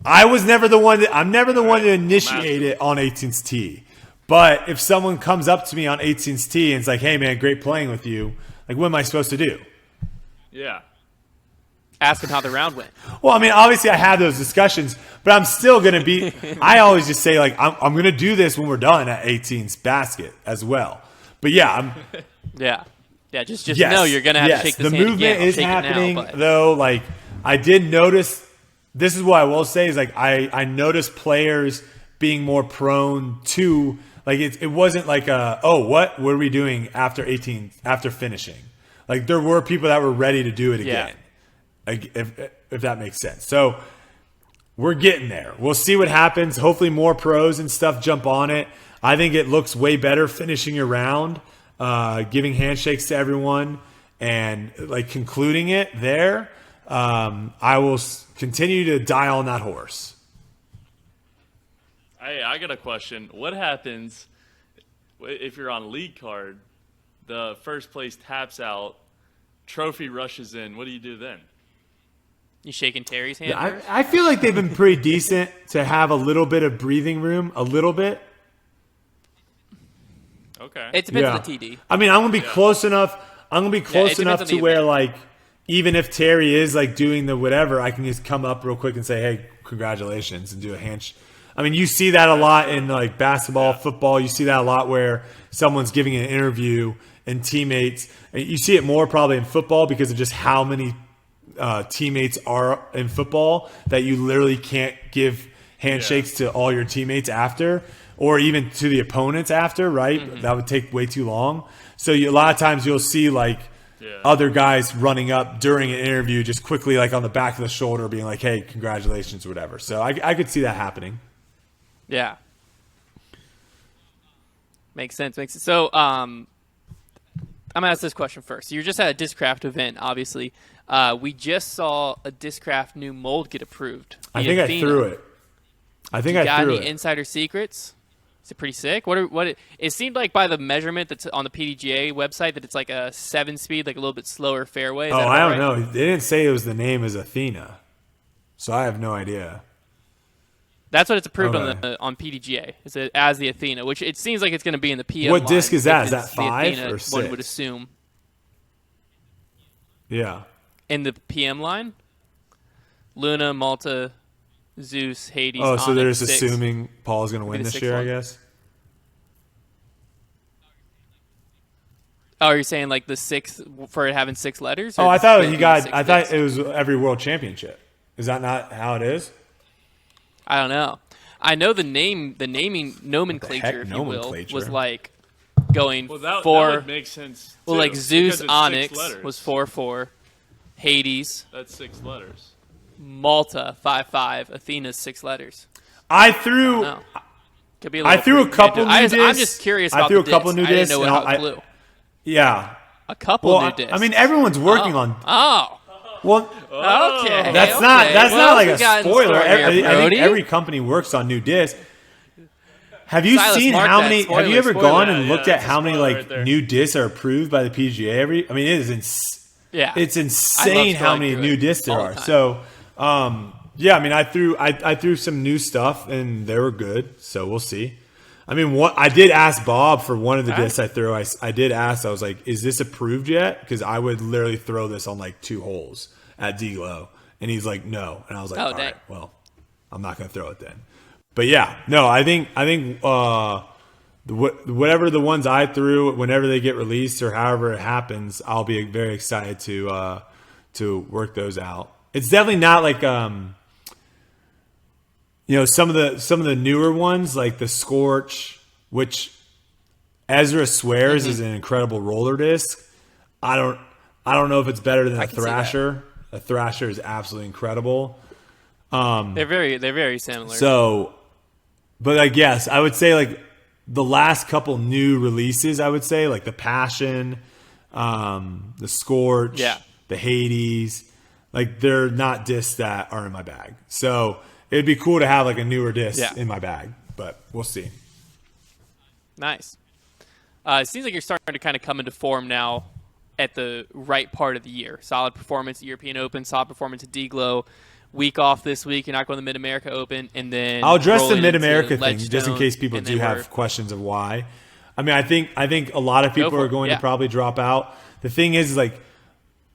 I was never the one. I'm never the one to initiate it on 18th tee. But if someone comes up to me on 18th tee and it's like, "Hey, man, great playing with you," like, what am I supposed to do? Yeah. Ask him how the round went. Well, I mean, obviously I have those discussions, but I'm still going to be – I always just say, like, I'm going to do this when we're done at 18th basket as well. But, yeah, I'm – Yeah. Yeah, just yes, know you're going to have to shake this the hand movement again. I'll is shake it now, happening, but- though. Like, I did notice – this is what I will say is, like, I noticed players being more prone to – like, it wasn't like, what are we doing after 18 – after finishing? Like, there were people that were ready to do it again. Yeah. Like, if that makes sense. So we're getting there. We'll see what happens. Hopefully more pros and stuff jump on it. I think it looks way better finishing your round, giving handshakes to everyone, and like concluding it there. I will continue to die on that horse. I got a question. What happens if you're on league card, the first place taps out, trophy rushes in? What do you do then? You shaking Terry's hand? first? I feel like they've been pretty decent to have a little bit of breathing room, a little bit. Okay. It depends Yeah. on the TD. I mean, I'm gonna be close enough. I'm gonna be close it depends enough on to the where, event. like, even if Terry is like doing the whatever, I can just come up real quick and say, "Hey, congratulations," and do a handshake. I mean, you see that a lot in like basketball, football. You see that a lot where someone's giving an interview and teammates. And you see it more probably in football because of just how many teammates are in football that you literally can't give handshakes to all your teammates after, or even to the opponents after, right? Mm-hmm. That would take way too long. So a lot of times you'll see like other guys running up during an interview just quickly like on the back of the shoulder being like, "Hey, congratulations," or whatever. So I could see that happening. Yeah. Makes sense. So, I'm going to ask this question first. So you're just at a Discraft event, obviously. We just saw a Discraft new mold get approved. I The think I Athena. threw it. I think You I got threw any it. insider secrets? Is it pretty sick? It seemed like by the measurement that's on the PDGA website that it's like a 7-speed, like a little bit slower fairway. Is Oh, that I about don't right? know. They didn't say it was the name is Athena, so I have no idea. That's what it's approved Okay. on PDGA. Is it as the Athena, which it seems like it's going to be in the PM. What line disc is if that? Is it's that the 5 Athena, or One would 6? assume Yeah. in the PM line. Luna, Malta, Zeus, Hades. Oh, so they're Onyx, just 6. assuming Paul's going to win the this 6th year, I one. guess. Oh, you're saying like the 6th for it having 6 letters? Oh, or I the- thought the he got. six I thought discs? it was every world championship. Is that not how it is? I don't know. I know the naming nomenclature, heck, if nomenclature? you will, was like going Well, that for. would make sense. Well, too, like because Zeus it's 6 Onyx letters. was 4-4, Hades, That's 6 letters. Malta 5-5, Athena's 6 letters. I threw. No, could be a I little threw a freak. couple new I'm discs. just curious. I About threw the a couple discs. new I didn't discs, know and how I- it flew. Yeah. A couple Well, new discs. I mean, everyone's working on. Oh, Well, okay. that's okay. not. That's What not else like we a got in spoiler. store here, I think Brodie? every company works on new discs. Have you Silas, seen mark how that. many? Spoiler, have you ever spoiler. gone Yeah, and yeah, looked at that's a how many spoiler like right there. new discs are approved by the PGA? I mean, it is Yeah. it's insane how scrolling many through new it discs there all the are. time. So, yeah, I mean, I threw some new stuff and they were good. So we'll see. I mean, what I did ask Bob for one of the discs I threw. I did ask. I was like, "Is this approved yet?" Because I would literally throw this on like 2 holes at DGLO, and he's like, "No," and I was like, Oh, "All dang. right, well, I'm not going to throw it then." But yeah, no, I think whatever the ones I threw, whenever they get released or however it happens, I'll be very excited to work those out. It's definitely not like some of the newer ones like the Scorch, which Ezra swears is an incredible roller disc. I don't know if it's better than a can see that. Thrasher. A Thrasher is absolutely incredible. They're very similar. So, but I guess I would say like the last couple new releases, I would say like the Passion, the Scorch, Yeah. the Hades, like they're not discs that are in my bag. So it'd be cool to have like a newer disc in my bag, but we'll see. Nice. It seems like you're starting to kind of come into form now at the right part of the year. Solid performance at European Open, solid performance at DGLO. Week off this week, you're not going to the Mid-America Open, and then I'll address the rolling Mid-America into thing just in Ledgestone, case people and do then have questions of why. I mean, I think a lot of people for are it, going yeah. to probably drop out. The thing is like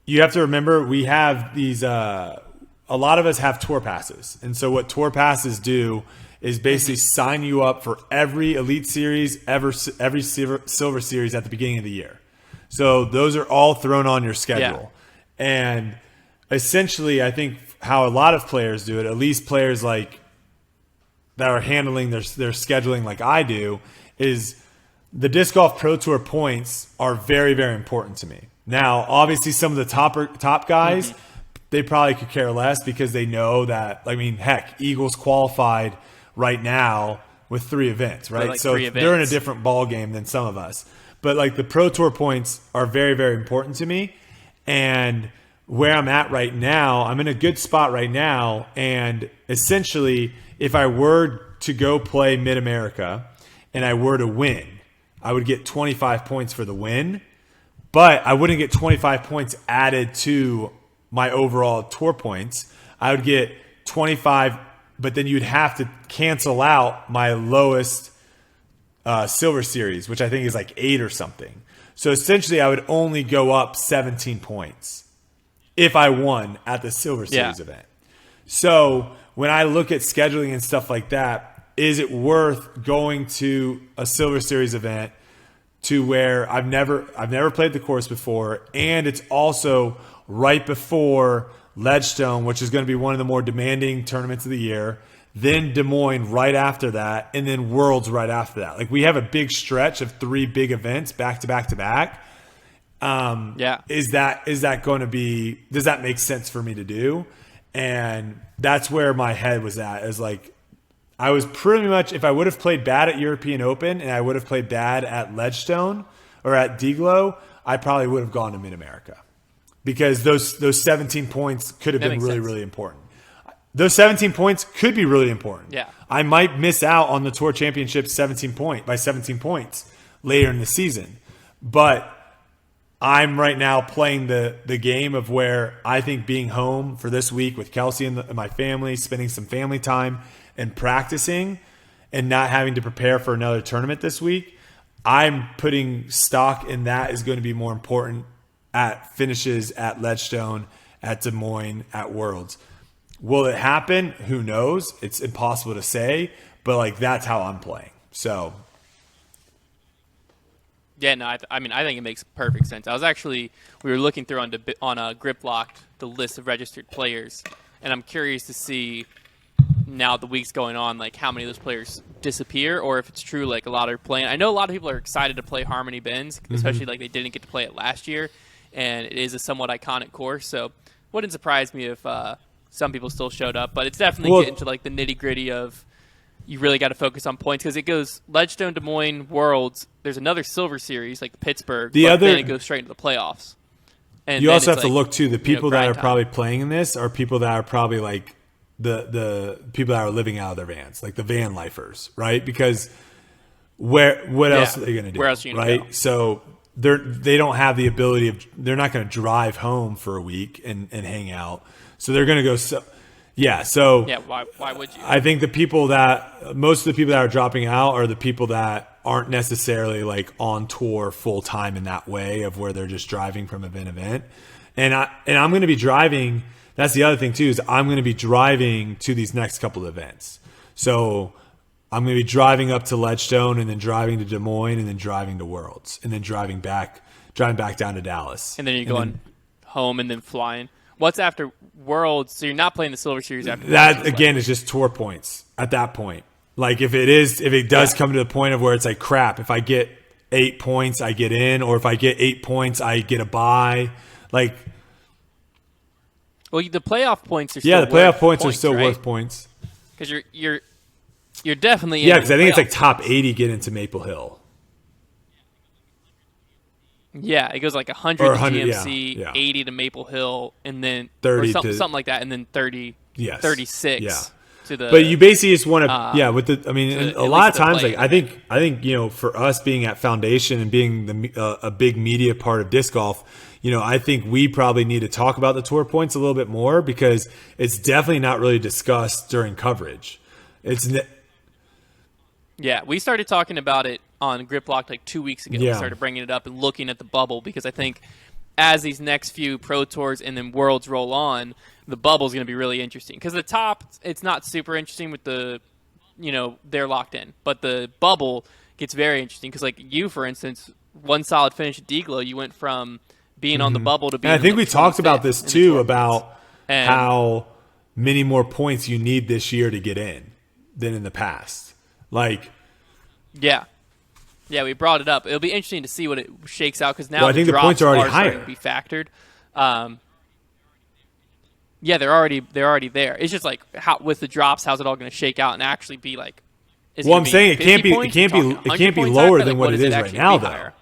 you have to remember we have these. A lot of us have tour passes, and so what tour passes do is basically sign you up for every Elite Series, every Silver Series at the beginning of the year. So those are all thrown on your schedule, and essentially, I think how a lot of players do it, at least players like that are handling their scheduling like I do, is the Disc Golf Pro Tour points are very, very important to me. Now, obviously, some of the top guys, they probably could care less because they know that. I mean, heck, Eagles qualified right now with 3 events, right? Like so 3 they're in a events. different ball game than some of us. But like the Pro Tour points are very, very important to me, and where I'm at right now, I'm in a good spot right now. And essentially, if I were to go play Mid-America and I were to win, I would get 25 points for the win, but I wouldn't get 25 points added to my overall tour points. I would get 25, but then you'd have to cancel out my lowest Silver Series, which I think is like 8 or something. So essentially, I would only go up 17 points if I won at the Silver Series event. So when I look at scheduling and stuff like that, is it worth going to a Silver Series event to where I've never played the course before, and it's also right before Ledgestone, which is going to be one of the more demanding tournaments of the year, then Des Moines right after that, and then Worlds right after that. Like we have a big stretch of 3 big events back to back to back. Is that going to be, does that make sense for me to do? And that's where my head was at, is like, I was pretty much, if I would have played bad at European Open and I would have played bad at Ledgestone or at DGLO, I probably would have gone to Mid-America because those 17 points could have been really, really important. Those 17 points could be really important. Yeah. I might miss out on the Tour Championship by 17 points later in the season. But I'm right now playing the game of where I think being home for this week with Kelsey and my family, spending some family time and practicing and not having to prepare for another tournament this week, I'm putting stock in that is going to be more important at finishes at Ledgestone, at Des Moines, at Worlds. Will it happen? Who knows? It's impossible to say, but like that's how I'm playing. So yeah, no, I mean, I think it makes perfect sense. We were looking through on Grip Locked, the list of registered players, and I'm curious to see now the week's going on, like how many of those players disappear, or if it's true, like a lot are playing. I know a lot of people are excited to play Harmony Bends, especially like they didn't get to play it last year, and it is a somewhat iconic course, so wouldn't surprise me if some people still showed up, but it's definitely getting to like the nitty gritty of you really got to focus on points because it goes Ledgestone, Des Moines, Worlds. There's another Silver Series like Pittsburgh, then it goes straight into the playoffs. And you also have to like, look too. The people that are time. probably playing in this are people that are probably like the people that are living out of their vans, like the van lifers, right? Because what else are they going to do? Where else are you gonna right? go? So they don't have the ability of, they're not going to drive home for a week and hang out. So they're going to go. So why would you? I think most of the people that are dropping out are the people that aren't necessarily like on tour full time in that way of where they're just driving from event to event. And I'm going to be driving. That's the other thing too, is I'm going to be driving to these next couple of events. So I'm going to be driving up to Ledgestone and then driving to Des Moines and then driving to Worlds and then driving back down to Dallas. And then you're going home and then flying. What's after Worlds? So you're not playing the Silver Series after that. Worlds, Again, is just tour points at that point. Like if it does come to the point of where it's like, crap, if I get 8 points, I get in, or if I get 8 points, I get a bye. Like, well, the playoff points are still the playoff points are right? still worth points. Because you're definitely in because I think it's like playoff top 80 get into Maple Hill. Yeah, it goes like 100 Or to 100, GMC, yeah. 80 to Maple Hill, and then 30 or to- something like that, and then 30, Yes. 36. Yeah. to the. But you basically just want to, with the. I mean, to and at a lot of least the times, play. like I think for us being at Foundation and being a big media part of disc golf, I think we probably need to talk about the tour points a little bit more because it's definitely not really discussed during coverage. Yeah, we started talking about it on Grip Lock like 2 weeks ago. We Yeah. started bringing it up and looking at the bubble because I think as these next few Pro Tours and then Worlds roll on, the bubble is going to be really interesting. Because the top, it's not super interesting with the, they're locked in. But the bubble gets very interesting because, like you, for instance, one solid finish at DGLO, you went from being on the bubble to being And I think in, we like, talked about 25th this in the too tour about points. And- how many more points you need this year to get in than in the past. Like, Yeah, we brought it up. It'll be interesting to see what it shakes out because now Well, I think the drops points are already starting higher. to be factored. Yeah, they're already there. It's just like how with the drops, how's it all going to shake out and actually be like? Is well, it I'm gonna saying it 50 can't be points? You're talking 100 be points lower higher? than Like, what it does is right actually now, be though. higher?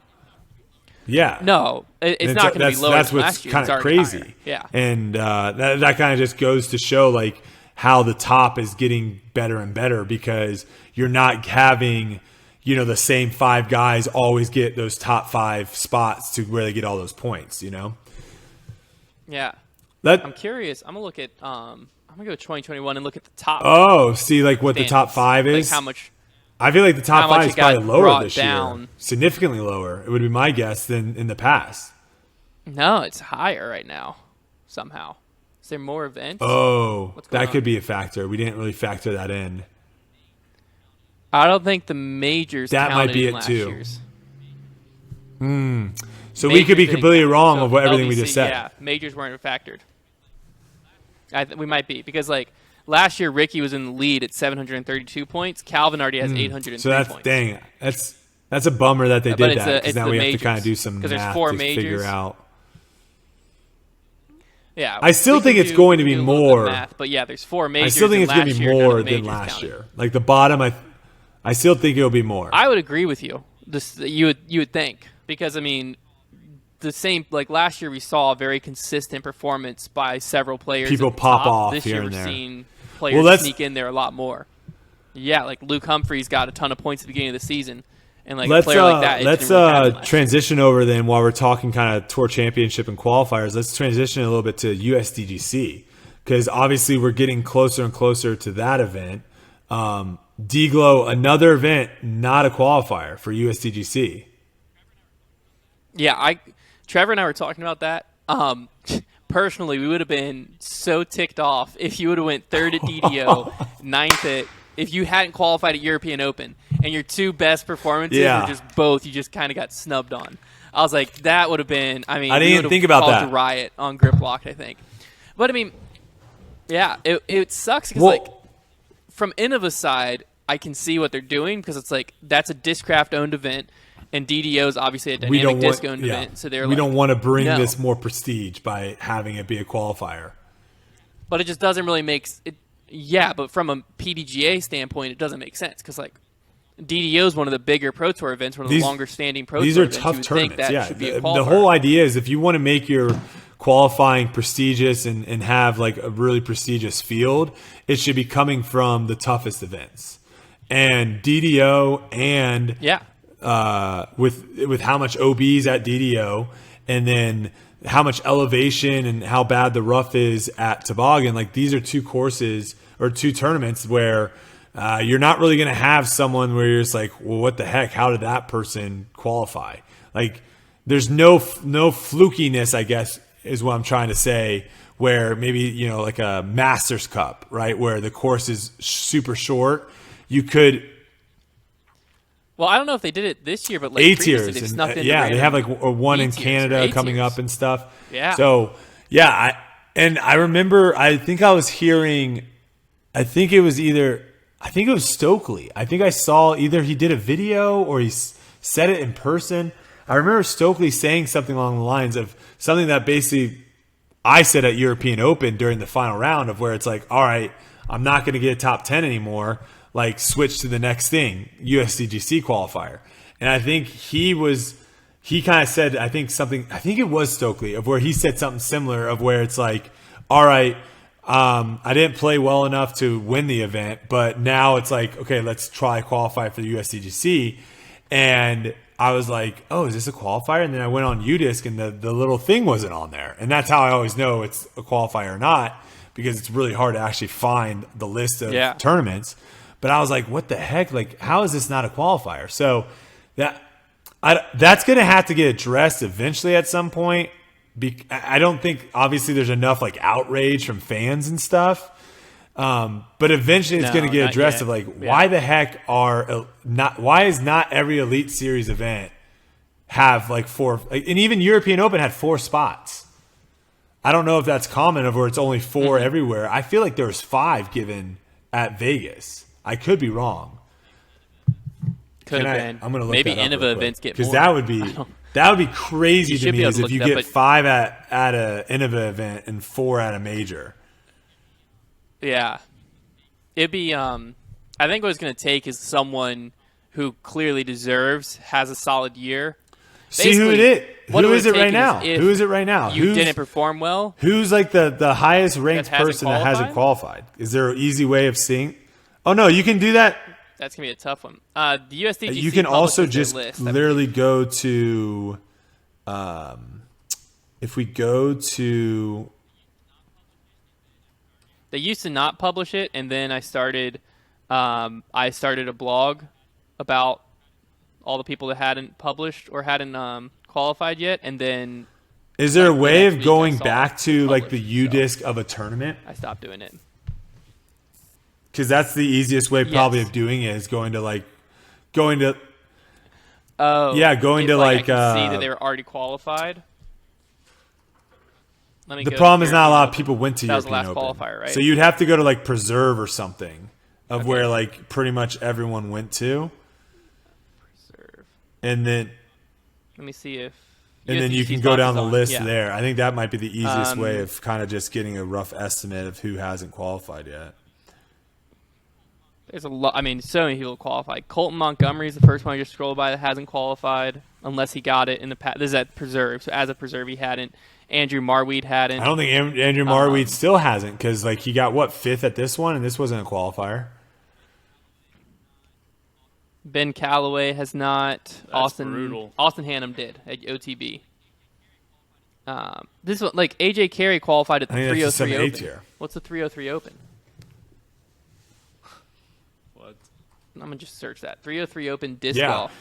Yeah. No, it's And not going to be lower That's than what's last year. kind It's of already crazy. higher. Yeah. And that kind of just goes to show like how the top is getting better and better because you're not having, the same 5 guys always get those top 5 spots to where they get all those points, Yeah. That I'm curious. I'm gonna look at. I'm gonna go 2021 and look at the top. see like what the top standings. 5 is. Like how much? I feel like the top how much 5 is it got probably lower brought this down. year. Significantly lower. It would be my guess than in the past. No, it's higher right now. Somehow, is there more events? Oh, What's going that on? could be a factor. We didn't really factor that in. I don't think the majors. That might counted be in it last too. Year's. So we could be Majors didn't completely count. wrong So of what everything we LBC, just said. Yeah, majors weren't factored. We might be because like last year, Ricky was in the lead at 732 points. Calvin already has 803 So that's points. dang. That's a bummer that they But did it's that the- because it's now the we have to majors. kind of do some 'Cause there's math 4 to majors. figure out. Yeah, I still we think can it's going to be do a little bit of more. math, but yeah, there's 4 I majors. still think and it's going to last be year, none of more the than majors last counted. year. Like the bottom, I still think it'll be more. I would agree with you. You would think because I mean, the same like last year we saw a very consistent performance by several players. People at the pop top. off This here year and we're there. seeing players let's- sneak in there a lot more. Yeah, like Luke Humphreys got a ton of points at the beginning of the season, and like a Let's player like that. it let's didn't really happen last year. transition over then while we're talking kind of tour championship and qualifiers. Let's transition a little bit to USDGC because obviously we're getting closer and closer to that event. DGLO, another event, not a qualifier for USDGC. Yeah, Trevor and I were talking about that. Personally, we would have been so ticked off if you would have went 3rd at DDO, 9th at if you hadn't qualified at European Open, and your 2 best performances Yeah. were just both you just kind of got snubbed on. I was like, that would have been. I mean, I didn't we even would have think about caused that. a riot on Grip Lock, I think. But I mean, yeah, it sucks because Well- like from Innova's side, I can see what they're doing because it's like that's a Discraft owned event. And DDO is obviously a We dynamic don't want, disc owned event, so they're we like, don't want to bring no. this more prestige by having it be a qualifier. But it just doesn't really make it. Yeah, but from a PDGA standpoint, it doesn't make sense because like DDO is one of the bigger Pro Tour events, one of the longer standing Pro These Tour are events. tough You would think tournaments. that Yeah, should be a the qualifier. whole idea is if you want to make your qualifying prestigious and have like a really prestigious field, it should be coming from the toughest events. And DDO and Yeah, with how much OBs at DDO and then how much elevation and how bad the rough is at Toboggan, like these are 2 courses or 2 tournaments where you're not really going to have someone where you're just like, well, what the heck? How did that person qualify? Like there's no flukiness, I guess, is what I'm trying to say, where maybe, like a Masters Cup, right? Where the course is super short. You could well, I don't know if they did it this year, but like A previously tiers, they've and snuck in yeah, they have like random one in B tiers or Canada A coming tiers. up and stuff. Yeah. So yeah, I remember. I think I was hearing. I think it was Stokely. I think I saw either he did a video or he said it in person. I remember Stokely saying something along the lines of something that basically I said at European Open during the final round of where it's like, all right, I'm not going to get a top 10 anymore. Like switch to the next thing, USDGC qualifier. And I think he kind of said, I think it was Stokely of where he said something similar of where it's like, all right, I didn't play well enough to win the event, but now it's like, okay, let's try qualify for the USDGC. And I was like, oh, is this a qualifier? And then I went on UDisc and the little thing wasn't on there. And that's how I always know it's a qualifier or not, because it's really hard to actually find the list of tournaments. But I was like, what the heck? Like, how is this not a qualifier? So that's going to have to get addressed eventually at some point. I don't think, obviously, there's enough like outrage from fans and stuff. But eventually it's going to get addressed of like, why the heck why is not every Elite Series event have like 4, and even European Open had 4 spots. I don't know if that's common or it's only 4 everywhere. I feel like there was 5 given at Vegas. I could be wrong. Could have been. I'm going to look maybe that up Innova events get more. Because that would be crazy to me is if you get 5 at a Innova event and 4 at a major. Yeah. It'd be I think what it's going to take is someone who clearly deserves, has a solid year. See who it is. Who is it right now? Who is it right now? You didn't perform well. Who's like the highest ranked person that hasn't qualified? Is there an easy way of seeing? Oh no, you can do that. That's gonna be a tough one. The USDGC. You can also just literally go to, if we go to. They used to not publish it, and then I started a blog about all the people that hadn't published or hadn't qualified yet, and then. Is there a way of going back to like the UDisc of a tournament? I stopped doing it. Because that's the easiest way probably of doing it is going to like. I can see that they were already qualified. The problem is not a lot of people went to European Open. Qualifier, right? So you'd have to go to like Preserve or something of where like pretty much everyone went to. Preserve. And then let me see if and then you can go down the list there. I think that might be the easiest way of kind of just getting a rough estimate of who hasn't qualified yet. There's a lot. I mean, so many people qualified. Colton Montgomery is the first one I just scrolled by that hasn't qualified, unless he got it in the past. This is at Preserve, so as a Preserve, he hadn't. Andrew Marweed hadn't. I don't think Andrew Marweed still hasn't because like he got 5th at this one, and this wasn't a qualifier. Ben Calloway has not. That's brutal. Austin Hannum did at OTB. This one, like AJ Carey qualified at the 303 Open. Tier. What's the 303 Open? What? I'm gonna just search that 303 Open disc golf.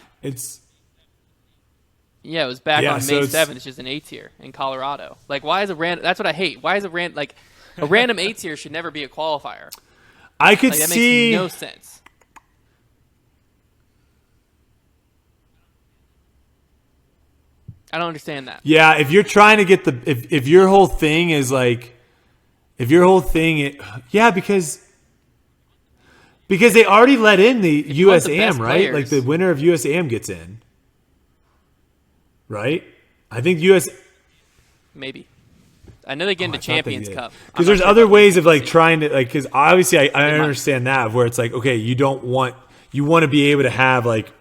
Yeah, it was back on May 7th. It's just an A tier in Colorado. Like, why is a random? That's what I hate. Why is a random A tier should never be a qualifier? I could that see makes no sense. I don't understand that. Yeah, if you're trying to get if your whole thing is like, because they already let in the USAM, right? Players. Like the winner of USAM gets in. Right? I think maybe. I know they get into Champions Cup. Because there's other ways of like trying to like, because obviously I understand that where it's like, okay, you want to be able to have like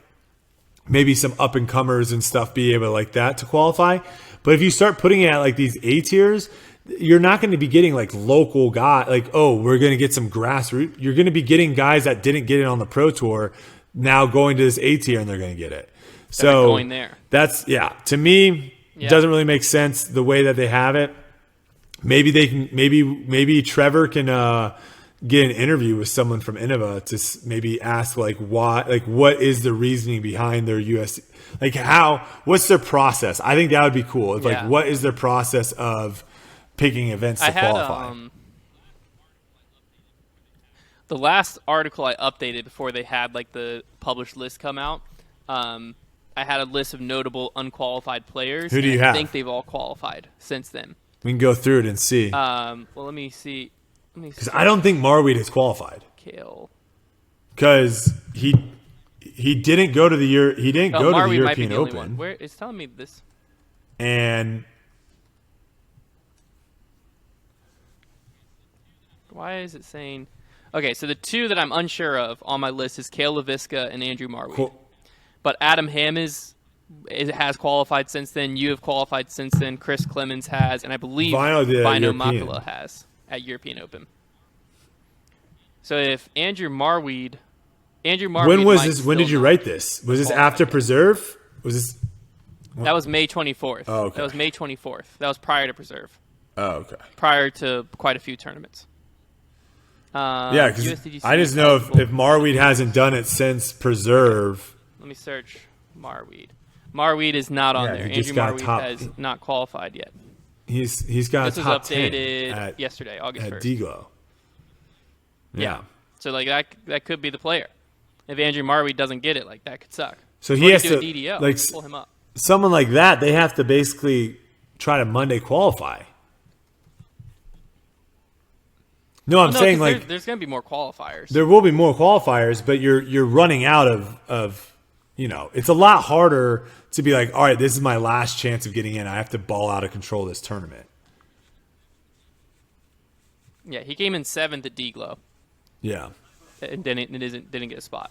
maybe some up and comers and stuff be able to like that to qualify. But if you start putting it at like these A tiers, you're not going to be getting like local guys like, oh, we're going to get some grassroots. You're going to be getting guys that didn't get it on the Pro Tour now going to this A tier and they're going to get it. So going there. That's to me it doesn't really make sense the way that they have it. Maybe they can maybe Trevor can get an interview with someone from Innova to maybe ask like why, like what is the reasoning behind their US, like what's their process? I think that would be cool. It's like what is their process of picking events to qualify? The last article I updated before they had like the published list come out, I had a list of notable unqualified players. Who do you have? I think they've all qualified since then. We can go through it and see. Well, let me see. Because I don't think Marweed has qualified. Kale. Because he didn't go to the European Open. One. Where it's telling me this. And why is it saying? Okay, so the two that I'm unsure of on my list is Kale LaVisca and Andrew Marweed. Cool. But Adam Ham has qualified since then. You have qualified since then. Chris Clemens has, and I believe Vino Makala has at European Open. So if Andrew Marweed When was might this? When did still you not write this? Was this qualify after yet. Preserve? Was this? That was May 24th. Oh, okay. That was May 24th. That was prior to Preserve. Oh, okay. Prior to quite a few tournaments. Yeah, because USDGC I just know if eligible. Marweed hasn't done it since Preserve. Let me search Marweed. Marweed is not on Yeah, there. he just Andrew got Marweed top- has not qualified yet. He's got This a was top 10 updated yesterday, August at 1st. DGLO. Yeah. So like that could be the player. If Andrew Marweed doesn't get it, like that could suck. So What he do has you do to at DDO? like Pull him up. someone like that. They have to basically try to Monday qualify. No, I'm No, saying 'cause like there's going to be more qualifiers. there will be more qualifiers, but you're running out of it's a lot harder to be like, all right, this is my last chance of getting in. I have to ball out of control this tournament. Yeah, he came in 7th at DGLO Yeah. and didn't get a spot.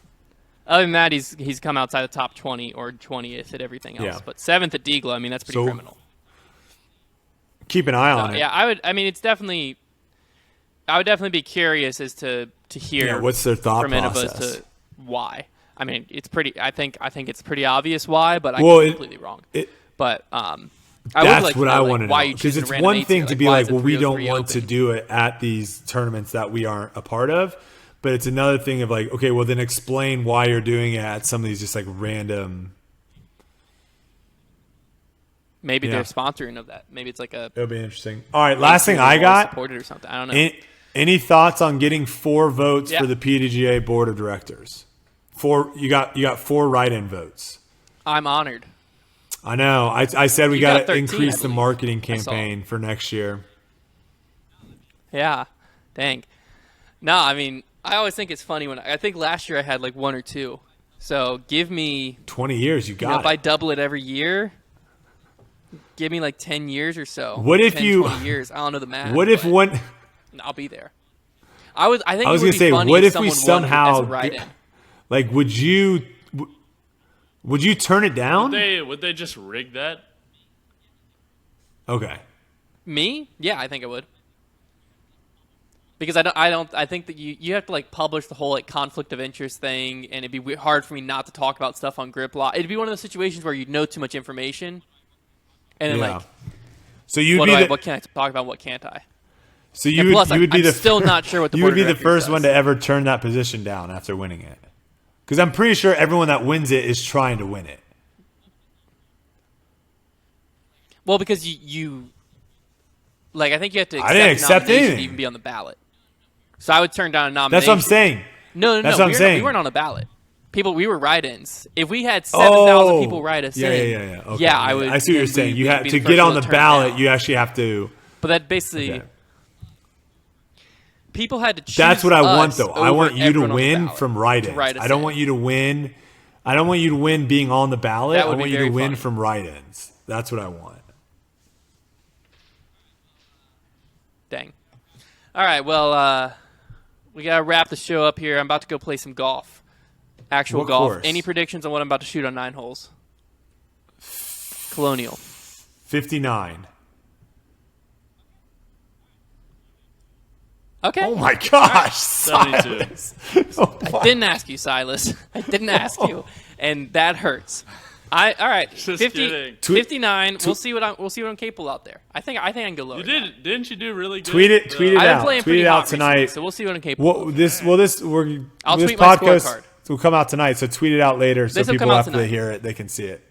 Other than that, he's come outside the top 20 or 20th at everything else. Yeah. But 7th at DGLO, I mean, that's pretty So, criminal. Keep an eye on it. Yeah, I would definitely be curious as to hear Yeah, what's their thought from Innova process? as to why. I mean, it's pretty. I think it's pretty obvious why, but I Well, could be completely wrong. But I would That's like what to I know, want to why know, you because choosing it's a random one eights thing here. to be why like, is it well, we don't 303 want to open? do it at these tournaments that we aren't a part of, but it's another thing of like, okay, well then explain why you're doing it at some of these just like random. Maybe Yeah. they're sponsoring of that. Maybe it's like a It'll be interesting. All right, last thing I well got. supported or something. I don't know. Any thoughts on getting 4 votes Yeah. for the PDGA board of directors? 4. You got 4 write-in votes. I'm honored. I know. I said we You got got to 13, increase I the believe. marketing I saw. campaign for next year. Yeah, dang. No, I mean, I always think it's funny when I think last year I had like 1 or 2. So give me 20 years, you you know, got if I it. double it every year, give me like 10 years or so. What if 10, you- 20 years? I don't know the math. What if but one? I'll be there. I think I was it would gonna be say, funny what if someone we won somehow as a write-in. like would you turn it down? Would they just rig that? Okay. Me? Yeah, I think I would. Because I think that you have to like publish the whole like conflict of interest thing, and it'd be hard for me not to talk about stuff on Grip Law. It'd be one of those situations where you know too much information, and then Yeah. like, So you'd what be the, what can I talk about? What can't I? so you And would plus, you would be I'm the still not sure what the you board would be of the directors first one does. to ever turn that position down after winning it. Because I'm pretty sure everyone that wins it is trying to win it. Well, because you like I think you have to accept, I didn't accept nomination anything. to even be on the ballot. So I would turn down a nomination. That's what I'm saying. No. That's what I'm saying. We weren't on the ballot. We were write-ins. If we had 7,000 people write us in, Yeah. Okay. yeah, I would. I see what you're then saying. You we'd have be to the get first on one the to turn ballot. down. You actually have to. But that basically, Okay. people had to choose. That's what I want, us though. I over want you to everyone on the win ballot from to write-ins. write us I don't in. want you to win. I don't want you to win being on the ballot. That I would want be you to very win funny. from write-ins. That's what I want. Dang. All right. Well, we gotta wrap the show up here. I'm about to go play some golf. Actual What golf. course? Any predictions on what I'm about to shoot on 9 holes? Colonial. 59. Okay. Oh my gosh, 72. Silas. Oh my- I didn't ask you, Silas. I didn't ask you, and that hurts. All right. Just 50, kidding. 59. We'll see what I'm capable out there. I think I can go lower. You than that. didn't you do really good? Tweet it I've been out. playing Tweet pretty it out hot recently, tonight. so we'll see what I'm capable of. This I'll this tweet my podcast scorecard. will come out tonight, so tweet it out later so This will people come out after they tonight. hear it, they can see it.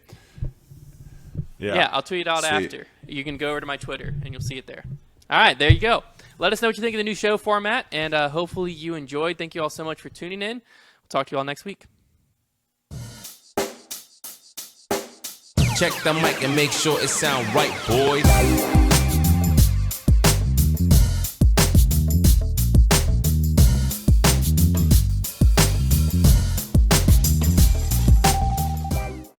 Yeah, I'll tweet it out Sweet. after. You can go over to my Twitter, and you'll see it there. All right, there you go. Let us know what you think of the new show format, and hopefully you enjoyed. Thank you all so much for tuning in. We'll talk to you all next week. Check the mic and make sure it sound right, boys.